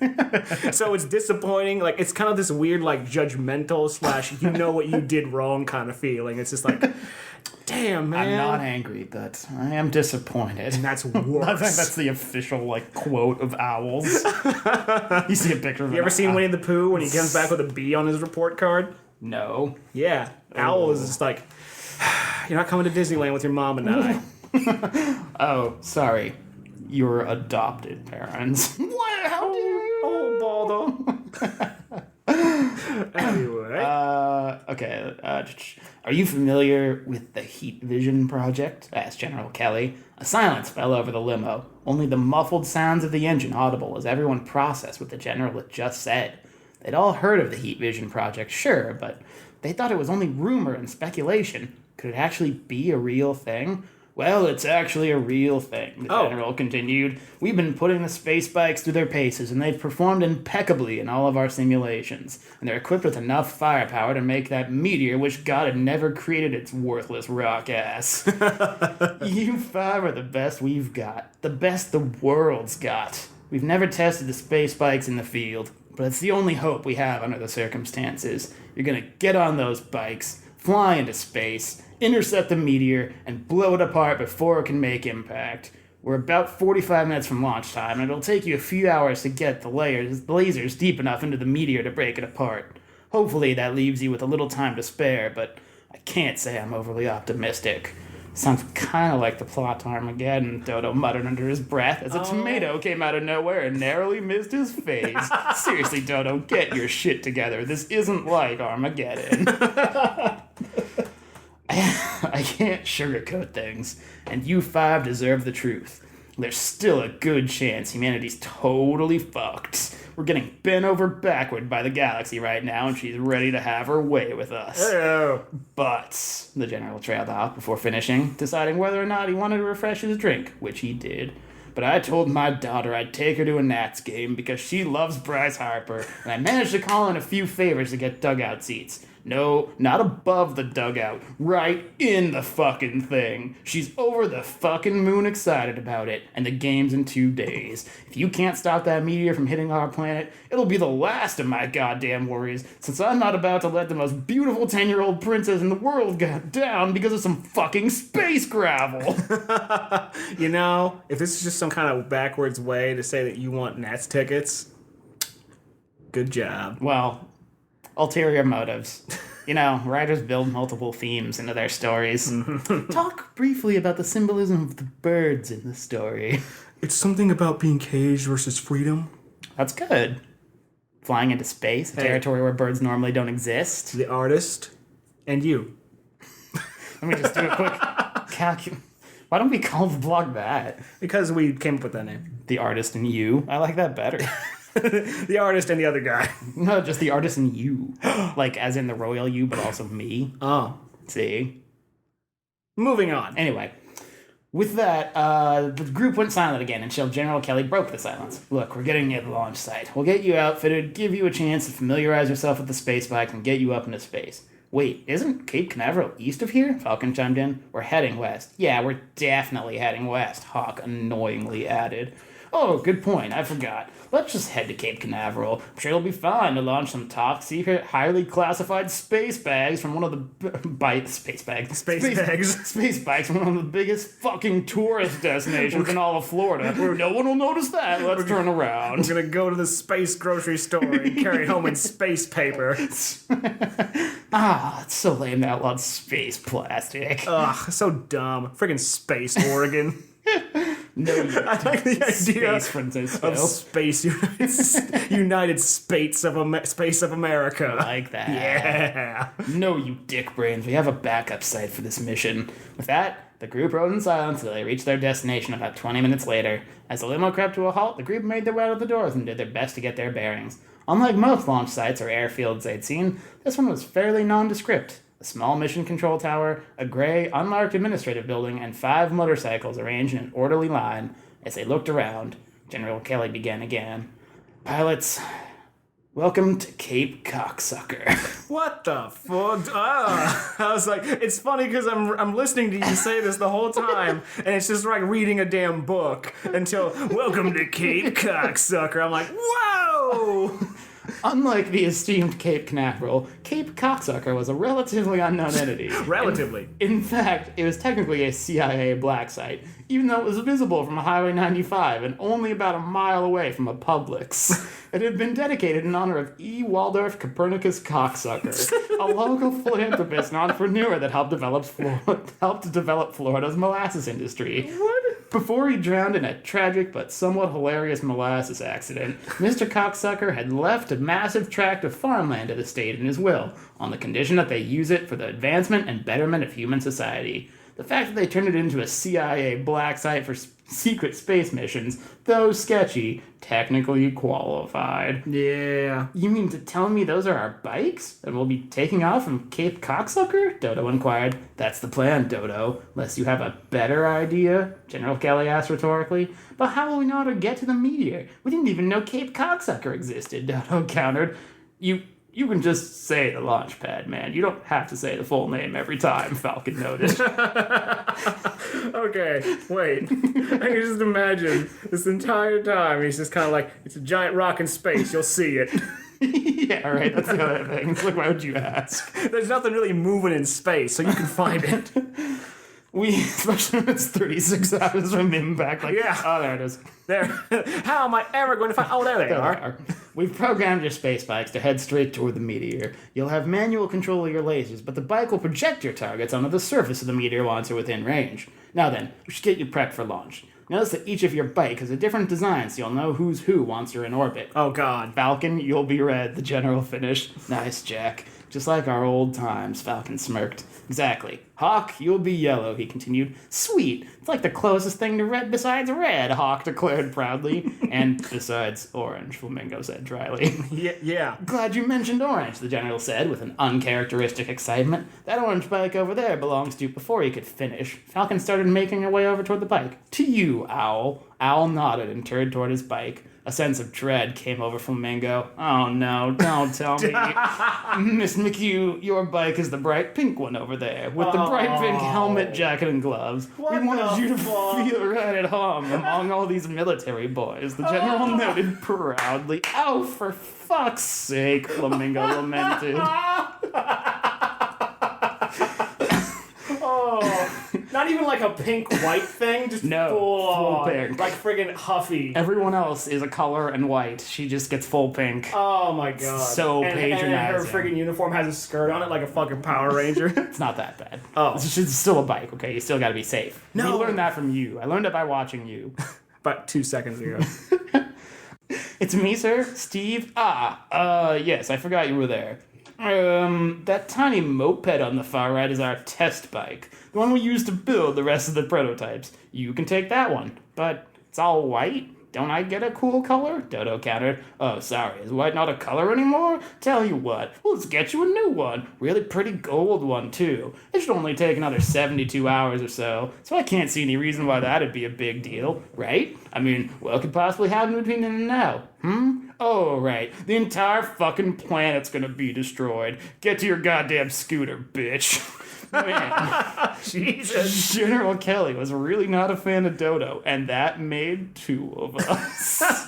So it's disappointing. Like it's kind of this weird like judgmental / you know what you did wrong kind of feeling. It's just like, damn man. I'm not angry, but I am disappointed. And that's worse. I think that's the official like quote of owls. You see a picture of You ever seen Winnie the Pooh when he comes back with a B on his report card? No. Yeah, owl is just like, you're not coming to Disneyland with your mom and I. Oh, sorry. Your adopted parents. What? How dare you? Oh, Baldo. Anyway. Okay. Are you familiar with the Heat Vision Project? Asked General Kelly. A silence fell over the limo, only the muffled sounds of the engine audible as everyone processed what the general had just said. They'd all heard of the Heat Vision Project, sure, but they thought it was only rumor and speculation. Could it actually be a real thing? Well, it's actually a real thing, the general continued. We've been putting the space bikes through their paces, and they've performed impeccably in all of our simulations. And they're equipped with enough firepower to make that meteor which God had never created its worthless rock ass. You five are the best we've got. The best the world's got. We've never tested the space bikes in the field, but it's the only hope we have under the circumstances. You're gonna get on those bikes, fly into space, intercept the meteor, and blow it apart before it can make impact. We're about 45 minutes from launch time, and it'll take you a few hours to get the lasers deep enough into the meteor to break it apart. Hopefully that leaves you with a little time to spare, but I can't say I'm overly optimistic. Sounds kind of like the plot to Armageddon, Dodo muttered under his breath as a tomato came out of nowhere and narrowly missed his face. Seriously, Dodo, get your shit together. This isn't like Armageddon. I can't sugarcoat things, and you five deserve the truth. There's still a good chance humanity's totally fucked. We're getting bent over backward by the galaxy right now, and she's ready to have her way with us. Hello. But, the general trailed off before finishing, deciding whether or not he wanted to refresh his drink, which he did. But I told my daughter I'd take her to a Nats game because she loves Bryce Harper, and I managed to call in a few favors to get dugout seats. No, not above the dugout. Right in the fucking thing. She's over the fucking moon excited about it, and the game's in 2 days. If you can't stop that meteor from hitting our planet, it'll be the last of my goddamn worries, since I'm not about to let the most beautiful 10-year-old princess in the world go down because of some fucking space gravel. You know, if this is just some kind of backwards way to say that you want Nets tickets, good job. Well, ulterior motives. You know, writers build multiple themes into their stories. Talk briefly about the symbolism of the birds in the story. It's something about being caged versus freedom. That's good. Flying into space, a territory where birds normally don't exist. The artist and you. Let me just do a quick calculation. Why don't we call the blog that? Because we came up with that name. The artist and you. I like that better. The artist and the other guy. No, just the artist and you. Like, as in the royal you, but also me. Oh. See? Moving on. Anyway, with that, the group went silent again until General Kelly broke the silence. Look, we're getting you at the launch site. We'll get you outfitted, give you a chance to familiarize yourself with the space bike, and get you up into space. Wait, isn't Cape Canaveral east of here? Falcon chimed in. We're heading west. Yeah, we're definitely heading west, Hawk annoyingly added. Oh, good point. I forgot. Let's just head to Cape Canaveral. I'm sure it'll be fun to launch some top secret, highly classified space bags from one of the space bags from one of the biggest fucking tourist destinations in all of Florida. No one will notice that. Let's turn around. We're gonna go to the space grocery store and carry home in space paper. It's so lame that outlawed space plastic. Ugh, so dumb. Friggin' Space Oregon. No, I like the idea of space United States of Space of America. Like that. Yeah. No, you dick brains. We have a backup site for this mission. With that, the group rode in silence until they reached their destination about 20 minutes later. As the limo crept to a halt, the group made their way out of the doors and did their best to get their bearings. Unlike most launch sites or airfields they'd seen, this one was fairly nondescript. A small mission control tower, a gray, unmarked administrative building, and 5 motorcycles arranged in an orderly line. As they looked around, General Kelly began again. Pilots, welcome to Cape Cocksucker. What the fuck? I was like, it's funny because I'm listening to you say this the whole time, and it's just like reading a damn book until, welcome to Cape Cocksucker. I'm like, whoa! Unlike the esteemed Cape Canaveral, Cape Cocksucker was a relatively unknown entity. Relatively. In fact, it was technically a CIA black site, even though it was visible from Highway 95 and only about a mile away from a Publix. It had been dedicated in honor of E. Waldorf Copernicus Cocksucker, a local philanthropist and entrepreneur that helped develop Florida's molasses industry. What? Before he drowned in a tragic but somewhat hilarious molasses accident, Mr. Cocksucker had left a massive tract of farmland to the state in his will, on the condition that they use it for the advancement and betterment of human society. The fact that they turned it into a CIA black site for secret space missions, though sketchy, technically qualified. Yeah. You mean to tell me those are our bikes? And we'll be taking off from Cape Cocksucker? Dodo inquired. That's the plan, Dodo. Unless you have a better idea? General Kelly asked rhetorically. But how will we know how to get to the meteor? We didn't even know Cape Cocksucker existed, Dodo countered. You can just say the launch pad, man. You don't have to say the full name every time, Falcon noted. Okay, wait. I can just imagine this entire time he's just kind of like, it's a giant rock in space, you'll see it. Yeah, right, that's the other thing. It's like, why would you ask? There's nothing really moving in space, so you can find it. Especially when it's 36 hours from impact, like, yeah. Oh, there it is. There. How am I ever going to find? Oh, there they are. We've programmed your space bikes to head straight toward the meteor. You'll have manual control of your lasers, but the bike will project your targets onto the surface of the meteor once they're within range. Now then, we should get you prepped for launch. Notice that each of your bike has a different design, so you'll know who's who once you're in orbit. Oh, God. Falcon, you'll be red, the general finished. Nice, Jack. Just like our old times, Falcon smirked. Exactly. Hawk, you'll be yellow, he continued. Sweet. It's like the closest thing to red besides red, Hawk declared proudly. And besides orange, Flamingo said dryly. Yeah. Glad you mentioned orange, the general said with an uncharacteristic excitement. That orange bike over there belongs to you. Before he could finish, Falcon started making her way over toward the bike. To you, Owl. Owl nodded and turned toward his bike. A sense of dread came over Flamingo. Oh no, don't tell me. Miss McHugh, your bike is the bright pink one over there, with the bright pink helmet, jacket, and gloves. We wanted you to feel right at home among all these military boys, the general noted proudly. Oh, for fuck's sake, Flamingo lamented. Not even like a pink-white thing, just full pink. Like friggin' Huffy. Everyone else is a color and white. She just gets full pink. Oh my god. So patronizing. And her friggin' uniform has a skirt on it like a fucking Power Ranger. It's not that bad. Oh. It's still a bike, okay? You still gotta be safe. No. We learned that from you. I learned it by watching you. About 2 seconds ago. It's me, sir. Steve. Yes, I forgot you were there. That tiny moped on the far right is our test bike. The one we use to build the rest of the prototypes. You can take that one. But it's all white? Don't I get a cool color? Dodo countered. Oh, sorry, is white not a color anymore? Tell you what, let's get you a new one. Really pretty gold one, too. It should only take another 72 hours or so I can't see any reason why that'd be a big deal, right? I mean, what could possibly happen between then and now? Oh, right. The entire fucking planet's gonna be destroyed. Get to your goddamn scooter, bitch. Man, Jesus. General Kelly was really not a fan of Dodo, and that made 2 of us.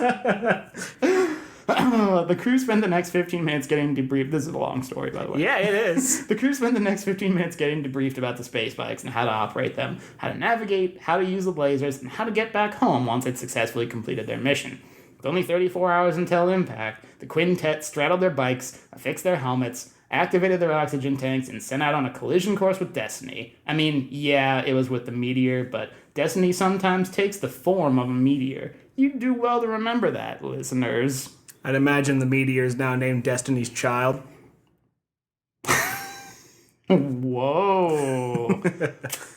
The crew spent the next 15 minutes getting debriefed. This is a long story, by the way. Yeah, it is. The crew spent the next 15 minutes getting debriefed about the space bikes and how to operate them, how to navigate, how to use the lasers, and how to get back home once they'd successfully completed their mission. With only 34 hours until impact, the quintet straddled their bikes, affixed their helmets, activated their oxygen tanks, and sent out on a collision course with Destiny. I mean, yeah, it was with the meteor, but Destiny sometimes takes the form of a meteor. You'd do well to remember that, listeners. I'd imagine the meteor is now named Destiny's Child. Whoa.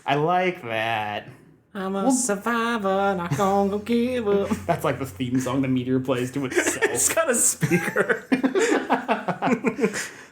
I like that. I'm a survivor, not gonna give up. That's like the theme song the meteor plays to itself. It's got a speaker.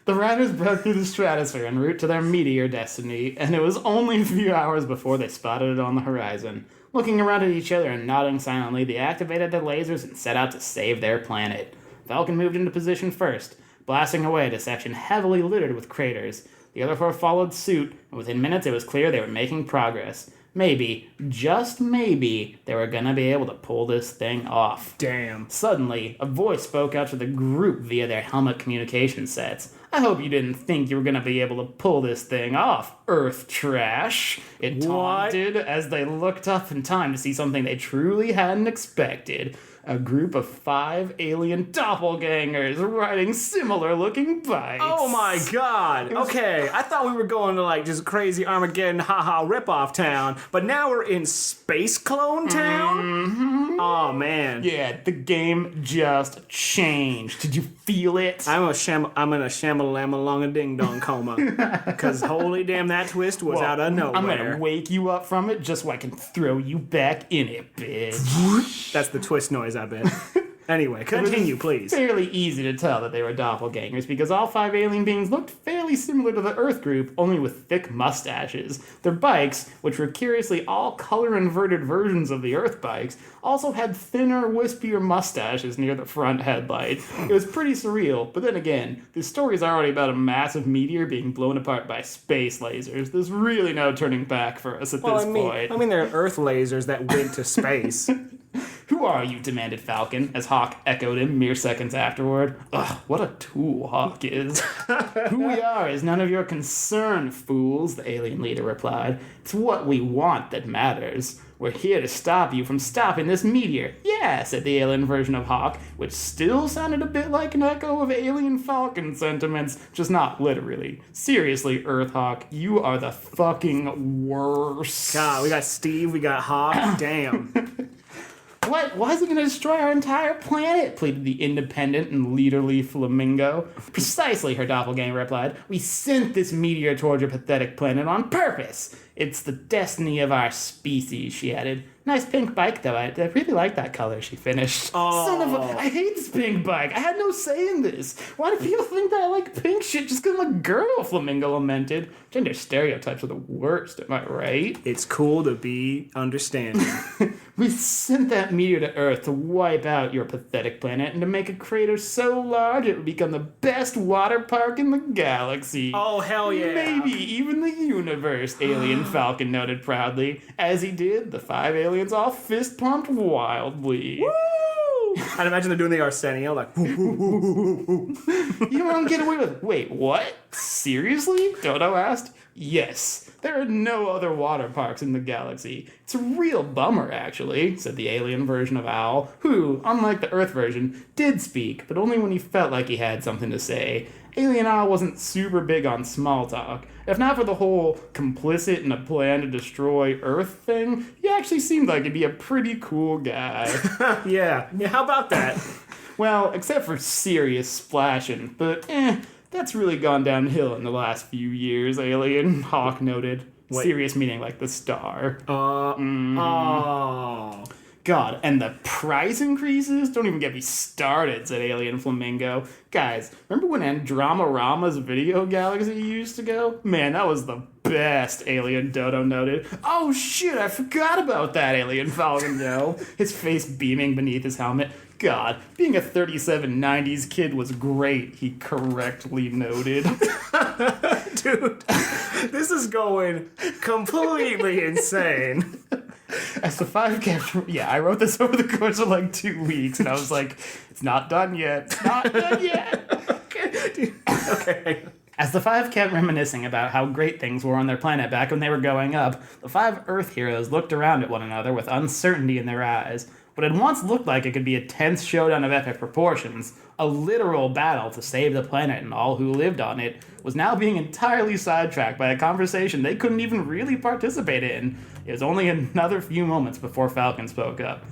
The riders broke through the stratosphere en route to their meteor destiny, and it was only a few hours before they spotted it on the horizon. Looking around at each other and nodding silently, they activated their lasers and set out to save their planet. Falcon moved into position first, blasting away at a section heavily littered with craters. The other 4 followed suit, and within minutes it was clear they were making progress. Maybe, just maybe, they were gonna be able to pull this thing off. Damn. Suddenly, a voice spoke out to the group via their helmet communication sets. I hope you didn't think you were gonna be able to pull this thing off, Earth trash. It taunted as they looked up in time to see something they truly hadn't expected. A group of 5 alien doppelgangers riding similar-looking bikes. Oh my god. Okay, I thought we were going to like just crazy Armageddon haha ripoff town, but now we're in Space Clone Town? Mm-hmm. Oh man. Yeah, the game just changed. Did you feel it? I'm in a shamalama-longa-ding-dong coma. Because holy damn, that twist was out of nowhere. I'm gonna wake you up from it just so I can throw you back in it, bitch. That's the twist noise, I bet. Anyway, continue, please. Fairly easy to tell that they were doppelgangers because all 5 alien beings looked fairly similar to the Earth group, only with thick mustaches. Their bikes, which were curiously all color-inverted versions of the Earth bikes, also had thinner, wispier mustaches near the front headlight. It was pretty surreal, but then again, this story is already about a massive meteor being blown apart by space lasers. There's really no turning back for us at this point. I mean, they're Earth lasers that went to space. Who are you? Demanded Falcon, as Hawk echoed him mere seconds afterward. Ugh, what a tool Hawk is. Who we are is none of your concern, fools, the alien leader replied. It's what we want that matters. We're here to stop you from stopping this meteor. Yeah, said the alien version of Hawk, which still sounded a bit like an echo of alien Falcon sentiments, just not literally. Seriously, Earth Hawk, you are the fucking worst. God, we got Steve, we got Hawk, damn. What? Why is it going to destroy our entire planet? Pleaded the independent and leaderly Flamingo. Precisely, her doppelganger replied. We sent this meteor toward your pathetic planet on purpose. It's the destiny of our species, she added. Nice pink bike, though. I really like that color, she finished. Oh. Son of a... I hate this pink bike. I had no say in this. Why do people think that I like pink shit just because I'm a girl, Flamingo lamented. Gender stereotypes are the worst, am I right? It's cool to be understanding. We sent that meteor to Earth to wipe out your pathetic planet and to make a crater so large it would become the best water park in the galaxy. Oh, hell yeah. Maybe even the universe, Alien Falcon noted proudly. As he did, the 5 aliens all fist-pumped wildly. Woo! I'd imagine they're doing the Arsenio, like, woo, woo, woo, woo, woo. You won't get away with. Wait, what? Seriously? Dodo asked. Yes, there are no other water parks in the galaxy. It's a real bummer, actually, said the alien version of Owl, who, unlike the Earth version, did speak, but only when he felt like he had something to say. Alien Owl wasn't super big on small talk. If not for the whole complicit in a plan to destroy Earth thing, he actually seemed like he'd be a pretty cool guy. Yeah, how about that? Well, except for serious splashing, but that's really gone downhill in the last few years, Alien Hawk noted. Wait. Serious meaning like the star. Oh. God, and the price increases? Don't even get me started, said Alien Flamingo. Guys, remember when Andromorama's video galaxy used to go? Man, that was the best, Alien Dodo noted. Oh shit, I forgot about that, Alien Falcon, his face beaming beneath his helmet. God, being a 3790s kid was great, he correctly noted. Dude, this is going completely insane. As the 5 kept... Yeah, I wrote this over the course of like 2 weeks, and I was like, it's not done yet. It's not done yet. Okay. As the 5 kept reminiscing about how great things were on their planet back when they were growing up, the 5 Earth heroes looked around at one another with uncertainty in their eyes. What had once looked like it could be a tense showdown of epic proportions, a literal battle to save the planet and all who lived on it, was now being entirely sidetracked by a conversation they couldn't even really participate in. It was only another few moments before Falcon spoke up.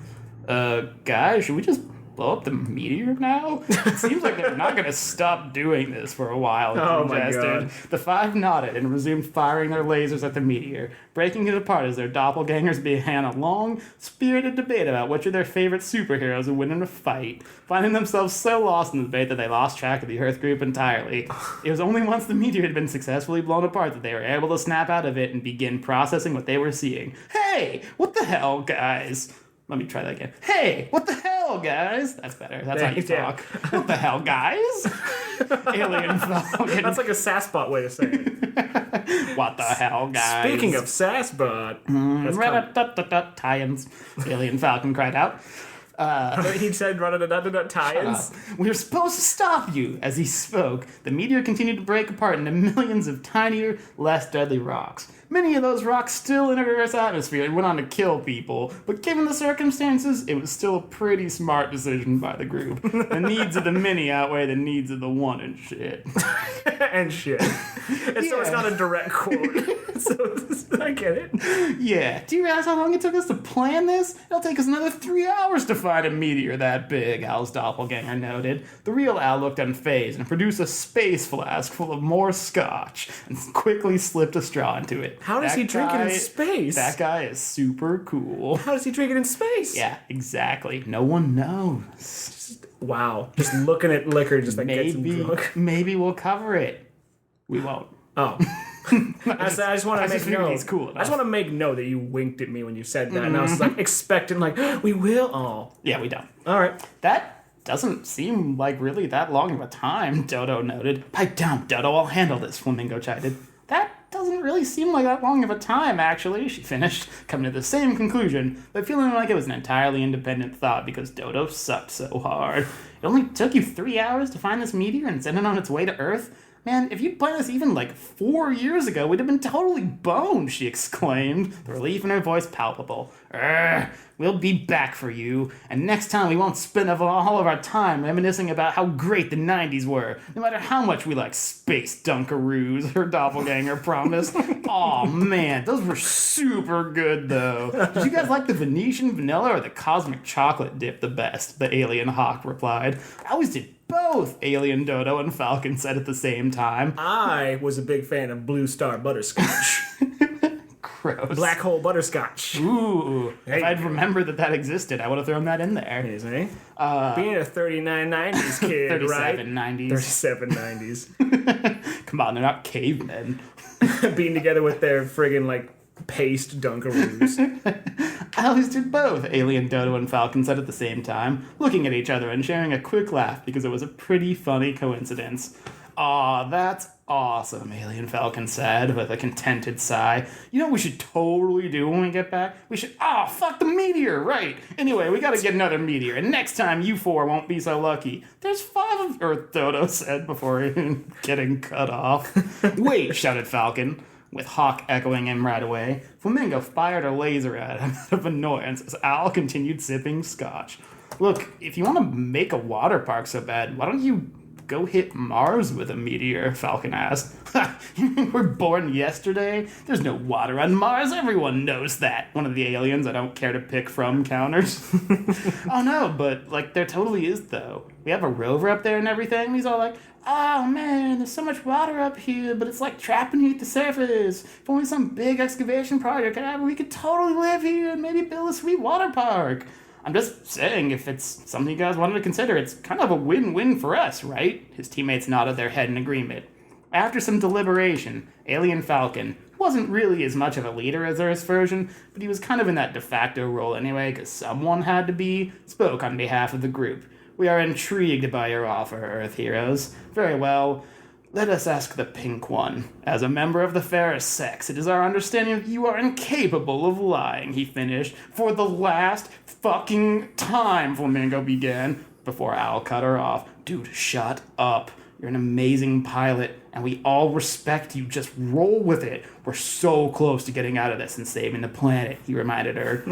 Guys, should we just blow up the meteor now? It seems like they're not going to stop doing this for a while, he suggested. My God. The 5 nodded and resumed firing their lasers at the meteor, breaking it apart as their doppelgangers began a long, spirited debate about which of their favorite superheroes would win in a fight, finding themselves so lost in the debate that they lost track of the Earth group entirely. It was only once the meteor had been successfully blown apart that they were able to snap out of it and begin processing what they were seeing. Hey, what the hell, guys? Let me try that again. Hey, what the hell, guys? That's better. That's how you talk. What the hell, guys? Alien Falcon. That's like a SassBot way to say it. What the hell, guys? Speaking of SassBot, tie-ins. Alien Falcon cried out. he said tie-ins. We were supposed to stop you. As he spoke, the meteor continued to break apart into millions of tinier, less deadly rocks. Many of those rocks still entered Earth's atmosphere and went on to kill people, but given the circumstances, it was still a pretty smart decision by the group. The needs of the many outweigh the needs of the one and shit. And shit. And so it's not a direct quote. So I get it. Yeah. Do you realize how long it took us to plan this? It'll take us another 3 hours to find a meteor that big, Al's doppelganger noted. The real Al looked unfazed and produced a space flask full of more scotch and quickly slipped a straw into it. How does he drink it in space? That guy is super cool. How does he drink it in space? Yeah, exactly. No one knows. Wow. Just looking at liquor just like gets him drunk. Maybe we'll cover it. We won't. Oh. I just want to make note. He's cool enough. I just want to make note that you winked at me when you said that, and I was like expecting, like, we will. Oh, yeah, we don't. All right. That doesn't seem like really that long of a time, Dodo noted. Pipe down, Dodo. I'll handle this. Flamingo chided. That doesn't really seem like that long of a time, actually, she finished, coming to the same conclusion, but feeling like it was an entirely independent thought because Dodo sucked so hard. It only took you 3 hours to find this meteor and send it on its way to Earth? Man, if you'd planned this even like 4 years ago, we'd have been totally boned, she exclaimed, the relief in her voice palpable. We'll be back for you, and next time we won't spend all of our time reminiscing about how great the 90s were, no matter how much we like space dunkaroos, her doppelganger promised. Aw, man, those were super good, though. Did you guys like the Venetian vanilla or the cosmic chocolate dip the best? The alien hawk replied. I always did both, Alien Dodo and Falcon said at the same time. I was a big fan of Blue Star Butterscotch. Gross. Black Hole Butterscotch. Ooh. If I'd remembered that existed, I would have thrown that in there. Is, eh? Being a 3990s kid, 37 right? 90s. 37 90s. Come on, they're not cavemen. Being together with their friggin' like paste Dunkaroos. I always did both, Alien Dodo and Falcon said at the same time, looking at each other and sharing a quick laugh because it was a pretty funny coincidence. Aw, that's awesome, Alien Falcon said with a contented sigh. You know what we should totally do when we get back? We should, fuck the meteor, right. Anyway, we gotta get another meteor, and next time you four won't be so lucky. There's 5 of Earth, Dodo said before even getting cut off. Wait, shouted Falcon, with Hawk echoing him right away. Flamingo fired a laser at him out of annoyance as Al continued sipping scotch. Look, if you want to make a water park so bad, why don't you go hit Mars with a meteor, Falcon asked. We're born yesterday? There's no water on Mars, everyone knows that. One of the aliens I don't care to pick from counters. Oh no, but there totally is though. We have a rover up there and everything. He's all like, oh man, there's so much water up here, but it's like trapped beneath the surface. If only some big excavation project could happen, we could totally live here and maybe build a sweet water park. I'm just saying, if it's something you guys wanted to consider, it's kind of a win-win for us, right? His teammates nodded their head in agreement. After some deliberation, Alien Falcon wasn't really as much of a leader as Earth's version, but he was kind of in that de facto role anyway, because someone had to be, spoke on behalf of the group. We are intrigued by your offer, Earth heroes. Very well. Let us ask the pink one. As a member of the fairest sex, it is our understanding that you are incapable of lying, he finished. For the last fucking time, Flamingo began, before Al cut her off. Dude, shut up. You're an amazing pilot, and we all respect you. Just roll with it. We're so close to getting out of this and saving the planet, he reminded her.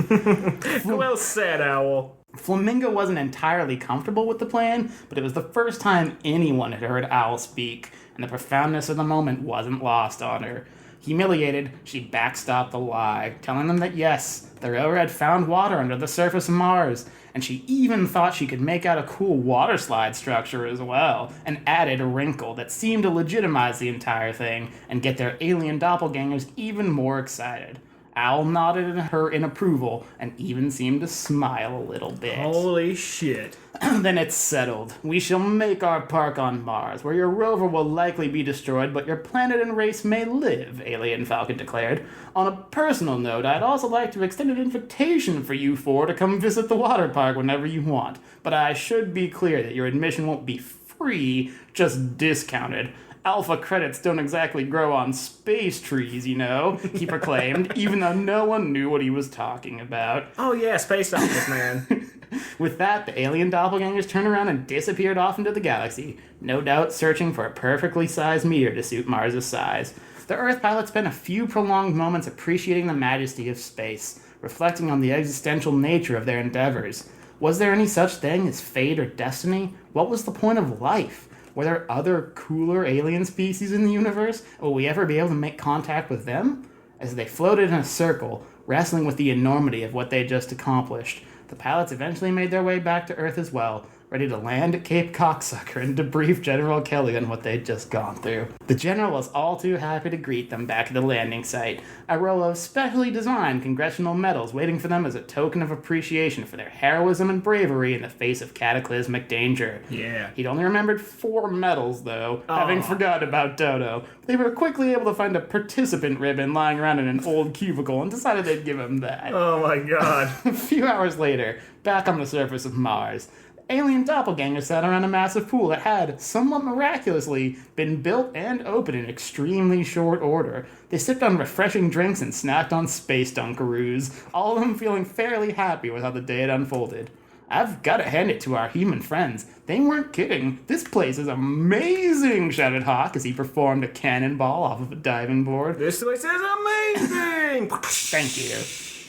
Well said, Owl. Flamingo wasn't entirely comfortable with the plan, but it was the first time anyone had heard Owl speak, and the profoundness of the moment wasn't lost on her. Humiliated, she backstopped the lie, telling them that yes, the rover had found water under the surface of Mars, and she even thought she could make out a cool water slide structure as well, an added wrinkle that seemed to legitimize the entire thing and get their alien doppelgangers even more excited. Owl nodded at her in approval and even seemed to smile a little bit. Holy shit. Then it's settled. We shall make our park on Mars, where your rover will likely be destroyed, but your planet and race may live, Alien Falcon declared. On a personal note, I'd also like to extend an invitation for you four to come visit the water park whenever you want. But I should be clear that your admission won't be free, just discounted. Alpha credits don't exactly grow on space trees, you know, he proclaimed, even though no one knew what he was talking about. Oh yeah, space alphas, man. With that, the alien doppelgangers turned around and disappeared off into the galaxy, no doubt searching for a perfectly sized meteor to suit Mars' size. The Earth pilots spent a few prolonged moments appreciating the majesty of space, reflecting on the existential nature of their endeavors. Was there any such thing as fate or destiny? What was the point of life? Were there other cooler alien species in the universe? Will we ever be able to make contact with them? As they floated in a circle, wrestling with the enormity of what they had just accomplished, the pilots eventually made their way back to Earth as well, ready to land at Cape Cocksucker and debrief General Kelly on what they'd just gone through. The General was all too happy to greet them back at the landing site, a row of specially designed congressional medals waiting for them as a token of appreciation for their heroism and bravery in the face of cataclysmic danger. Yeah. He'd only remembered 4 medals, though, having forgotten about Dodo. They were quickly able to find a participant ribbon lying around in an old cubicle and decided they'd give him that. Oh my god. A few hours later, back on the surface of Mars, alien doppelgangers sat around a massive pool that had, somewhat miraculously, been built and opened in extremely short order. They sipped on refreshing drinks and snacked on space Dunkaroos, all of them feeling fairly happy with how the day had unfolded. I've got to hand it to our human friends. They weren't kidding. This place is amazing, shouted Hawk as he performed a cannonball off of a diving board. This place is amazing! Thank you.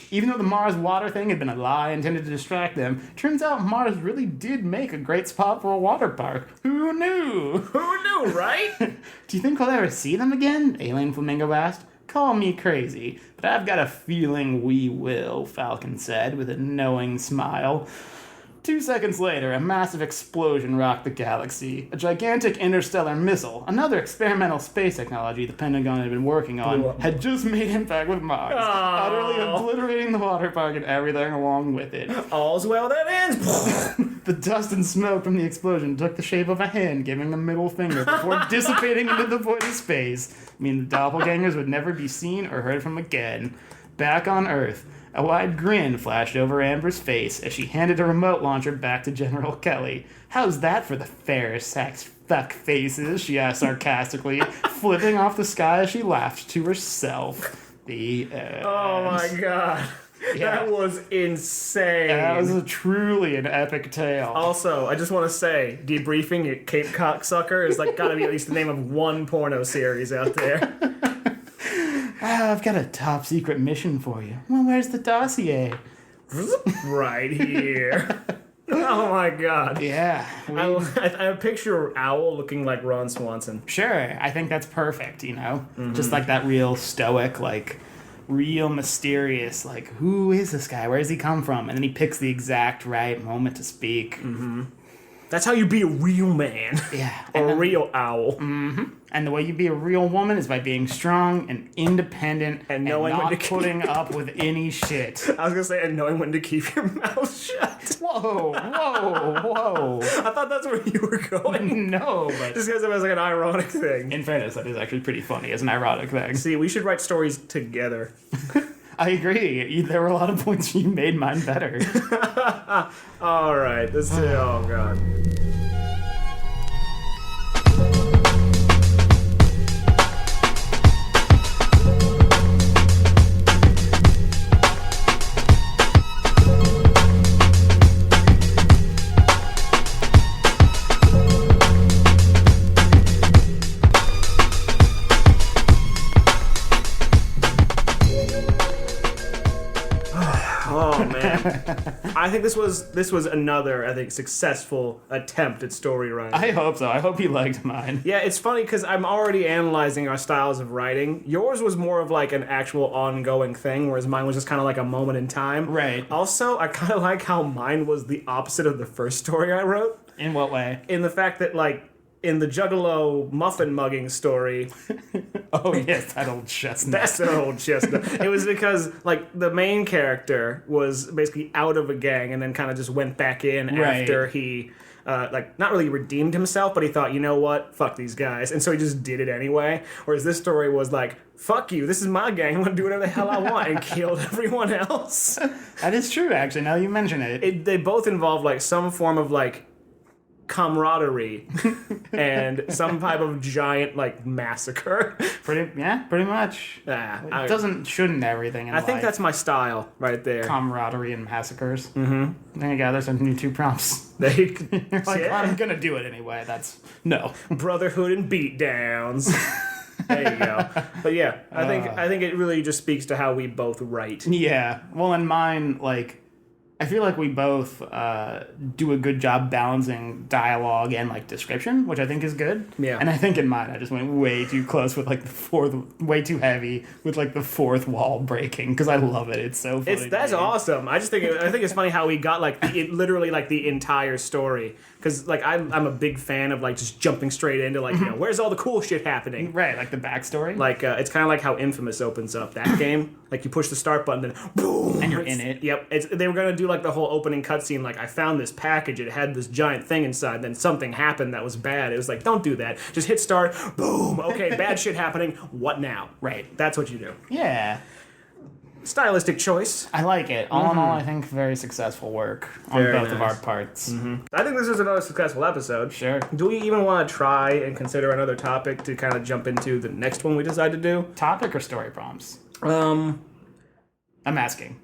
Even though the Mars water thing had been a lie intended to distract them, turns out Mars really did make a great spot for a water park. Who knew? Who knew, right? Do you think we'll ever see them again? Alien Flamingo asked. Call me crazy, but I've got a feeling we will, Falcon said with a knowing smile. 2 seconds later, a massive explosion rocked the galaxy. A gigantic interstellar missile, another experimental space technology the Pentagon had been working on, had just made impact with Mars, utterly obliterating the water park and everything along with it. All's well that ends. The dust and smoke from the explosion took the shape of a hand giving the middle finger before dissipating into the void of space, meaning the doppelgangers would never be seen or heard from again. Back on Earth, a wide grin flashed over Amber's face as she handed a remote launcher back to General Kelly. How's that for the fairest sex fuck faces? She asked sarcastically, flipping off the sky as she laughed to herself. The end. Oh my god. Yeah. That was insane. That was truly an epic tale. Also, I just want to say, debriefing at Cape Cocksucker is like gotta be at least the name of one porno series out there. I've got a top secret mission for you. Well, where's the dossier? Right here. Oh my god. Yeah. I picture Owl looking like Ron Swanson. Sure, I think that's perfect, you know? Just like that real stoic, like, real mysterious, like, who is this guy? Where does he come from? And then he picks the exact right moment to speak. That's how you be a real man. Yeah. Or a real owl. And the way you be a real woman is by being strong and independent And knowing when not to keep- putting up with any shit. I was gonna say, and knowing when to keep your mouth shut. Whoa, whoa, whoa. I thought that's where you were going. No, but Just because it was like an ironic thing. in fairness, that is actually pretty funny as an ironic thing. See, we should write stories together. I agree. There were a lot of points you made mine better. Alright, let's do oh god. Oh man, I think this was another successful attempt at story writing. I hope so. I hope you liked mine. Yeah, it's funny because I'm already analyzing our styles of writing. Yours was more of like an actual ongoing thing, whereas mine was just kind of like a moment in time. Right. Also, I kind of like how mine was the opposite of the first story I wrote. In what way? In the fact that like in the Juggalo muffin mugging story. Oh yes, that old chestnut. That's an old chestnut. It was because, like, the main character was basically out of a gang and then kind of just went back in Right. after he, not really redeemed himself, but he thought, you know what, fuck these guys. And so he just did it anyway. Whereas this story was like, fuck you, this is my gang, I'm gonna do whatever the hell I want, and killed everyone else. That is true, actually, now you mention it. They both involve, like, some form of, like, camaraderie and some type of giant like massacre. Pretty much. It Shouldn't everything in I think life. that's my style right there. Camaraderie and massacres. There you go, there's some new 2 prompts. They, You're like, yeah. I'm gonna do it anyway. That's no. Brotherhood and beatdowns. There you go. But yeah, I think it really just speaks to how we both write. Yeah. Well, in mine, like, I feel like we both do a good job balancing dialogue and like description, which I think is good. Yeah. And I think in mine, I just went way too close with like way too heavy with like the fourth wall breaking because I love it. It's so funny. That's awesome. I think it's funny how we got like literally like the entire story because like I'm a big fan of like just jumping straight into like where's all the cool shit happening. Right, like the backstory. Like it's kind of like how Infamous opens up that game. Like you push the start button, then boom, and you're in it. Yep. They were gonna do like the whole opening cutscene. Like I found this package. It had this giant thing inside. Then something happened that was bad. It was like don't do that. Just hit start. Boom. Okay, bad shit happening. What now? Right. That's what you do. Yeah. Stylistic choice. I like it. All in all, I think very successful work on Very both of nice. our parts. I think this is another successful episode. Sure. Do we even want to try and consider another topic to kind of jump into the next one we decide to do? Topic or story prompts? I'm asking.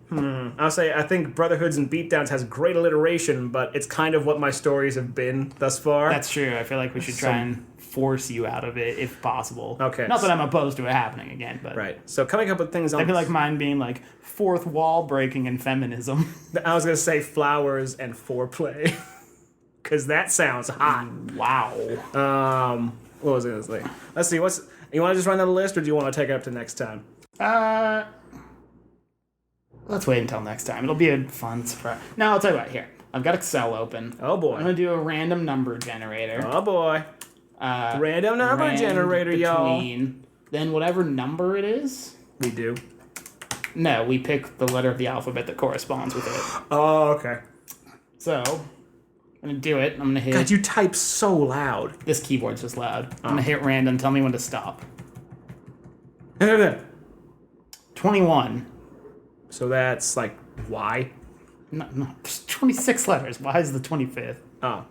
I'll say I think Brotherhoods and Beatdowns has great alliteration, but it's kind of what my stories have been thus far. That's true. I feel like we should try and force you out of it if possible. Okay. Not that I'm opposed to it happening again, but right. So coming up with things on... I feel like mine being like fourth wall breaking and feminism. I was going to say flowers and foreplay. Because that sounds hot. Wow. What was I going to say? Let's see. You want to just run down the list, or do you want to take it up to next time? Let's wait until next time. It'll be a fun surprise. No, I'll tell you what. Here, I've got Excel open. Oh, boy. I'm going to do a random number generator. Oh, boy. Random number generator, y'all. Then whatever number it is. We do. No, we pick the letter of the alphabet that corresponds with it. Oh, okay. So, I'm going to do it. I'm going to hit... God, you type so loud. This keyboard's just loud. I'm going to hit random. Tell me when to stop. 21. So that's like Y. No, 26 letters. Why is the 25th? Oh.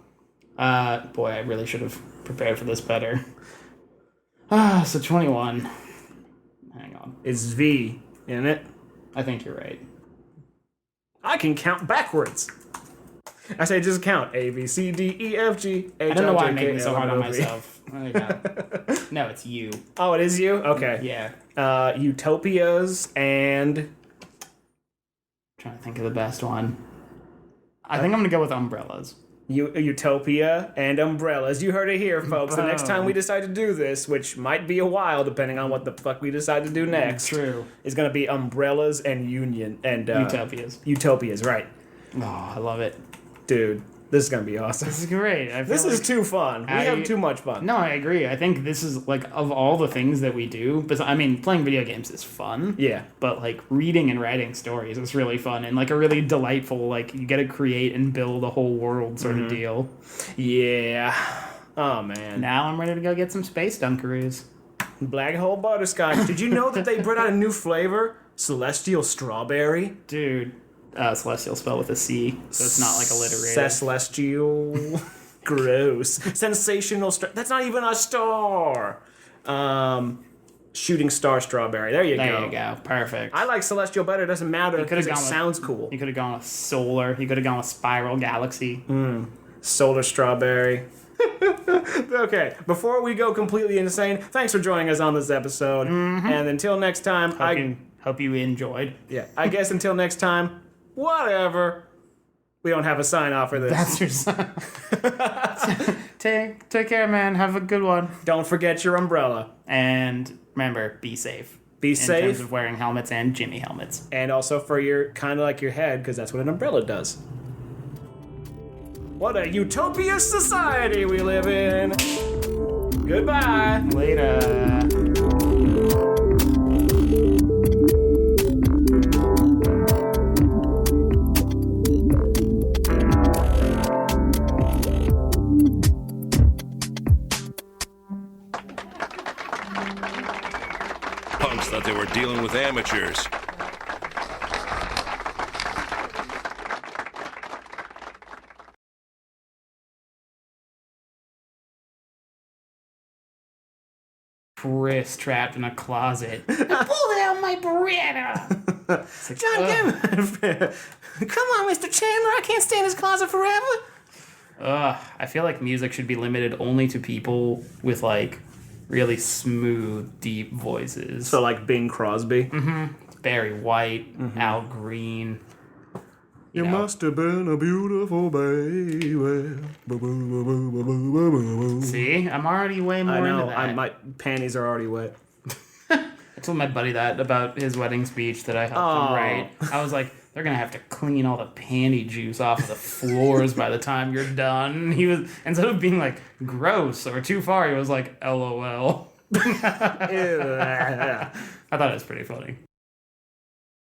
Boy, I really should have prepared for this better. So 21. Hang on. It's V, isn't it? I think you're right. I can count backwards. I say just count. A, B, C, D, E, F, G, H, I don't know why I'm I, J, K, making it so L, hard on M, N, O, P. myself. There you go. No, it's you. Oh, it is you? Okay. Yeah. Utopias and... Trying to think of the best one. I think I'm going to go with umbrellas. Utopia and umbrellas. You heard it here, folks. The next time we decide to do this, which might be a while depending on what the fuck we decide to do next, True. is going to be umbrellas and union and Utopias. Utopias, right? Oh, I love it. Dude, this is going to be awesome. This is great. This is too fun. We have too much fun. No, I agree. I think this is, like, of all the things that we do, but I mean, playing video games is fun. Yeah. But, like, reading and writing stories is really fun and, like, a really delightful, like, you get to create and build a whole world sort of deal. Yeah. Oh, man. Now I'm ready to go get some space dunkaroos. Black hole butterscotch. Did you know that they brought out a new flavor? Celestial strawberry? Dude. Celestial spelled with a C, so it's not like alliterated. Celestial. Gross. Sensational that's not even a star. Shooting star strawberry. There you go. There you go. Perfect. I like celestial better. It doesn't matter because it sounds cool. You could have gone with solar. You could have gone with spiral galaxy. Solar strawberry. Okay, before we go completely insane, thanks for joining us on this episode. And until next time, Hope you enjoyed. Yeah, I guess until next time, whatever. We don't have a sign off for this. That's your sign. Take care, man. Have a good one. Don't forget your umbrella. And remember, be safe. Be safe. In terms of wearing helmets and Jimmy helmets. And also for your, kind of like your head, because that's what an umbrella does. What a utopia society we live in. Goodbye. Later. Punks thought they were dealing with amateurs. Chris trapped in a closet. Pull out my Beretta! Like, John, come on, Mr. Chandler. I can't stay in this closet forever. I feel like music should be limited only to people with, like, really smooth, deep voices. So, like Bing Crosby. Barry White, Al Green. You must have been a beautiful baby. See? I'm already way more into that. My panties are already wet. I told my buddy that about his wedding speech that I helped him write. I was like, they're going to have to clean all the panty juice off of the floors by the time you're done. He was, instead of being like, gross or too far, he was like, LOL. I thought it was pretty funny.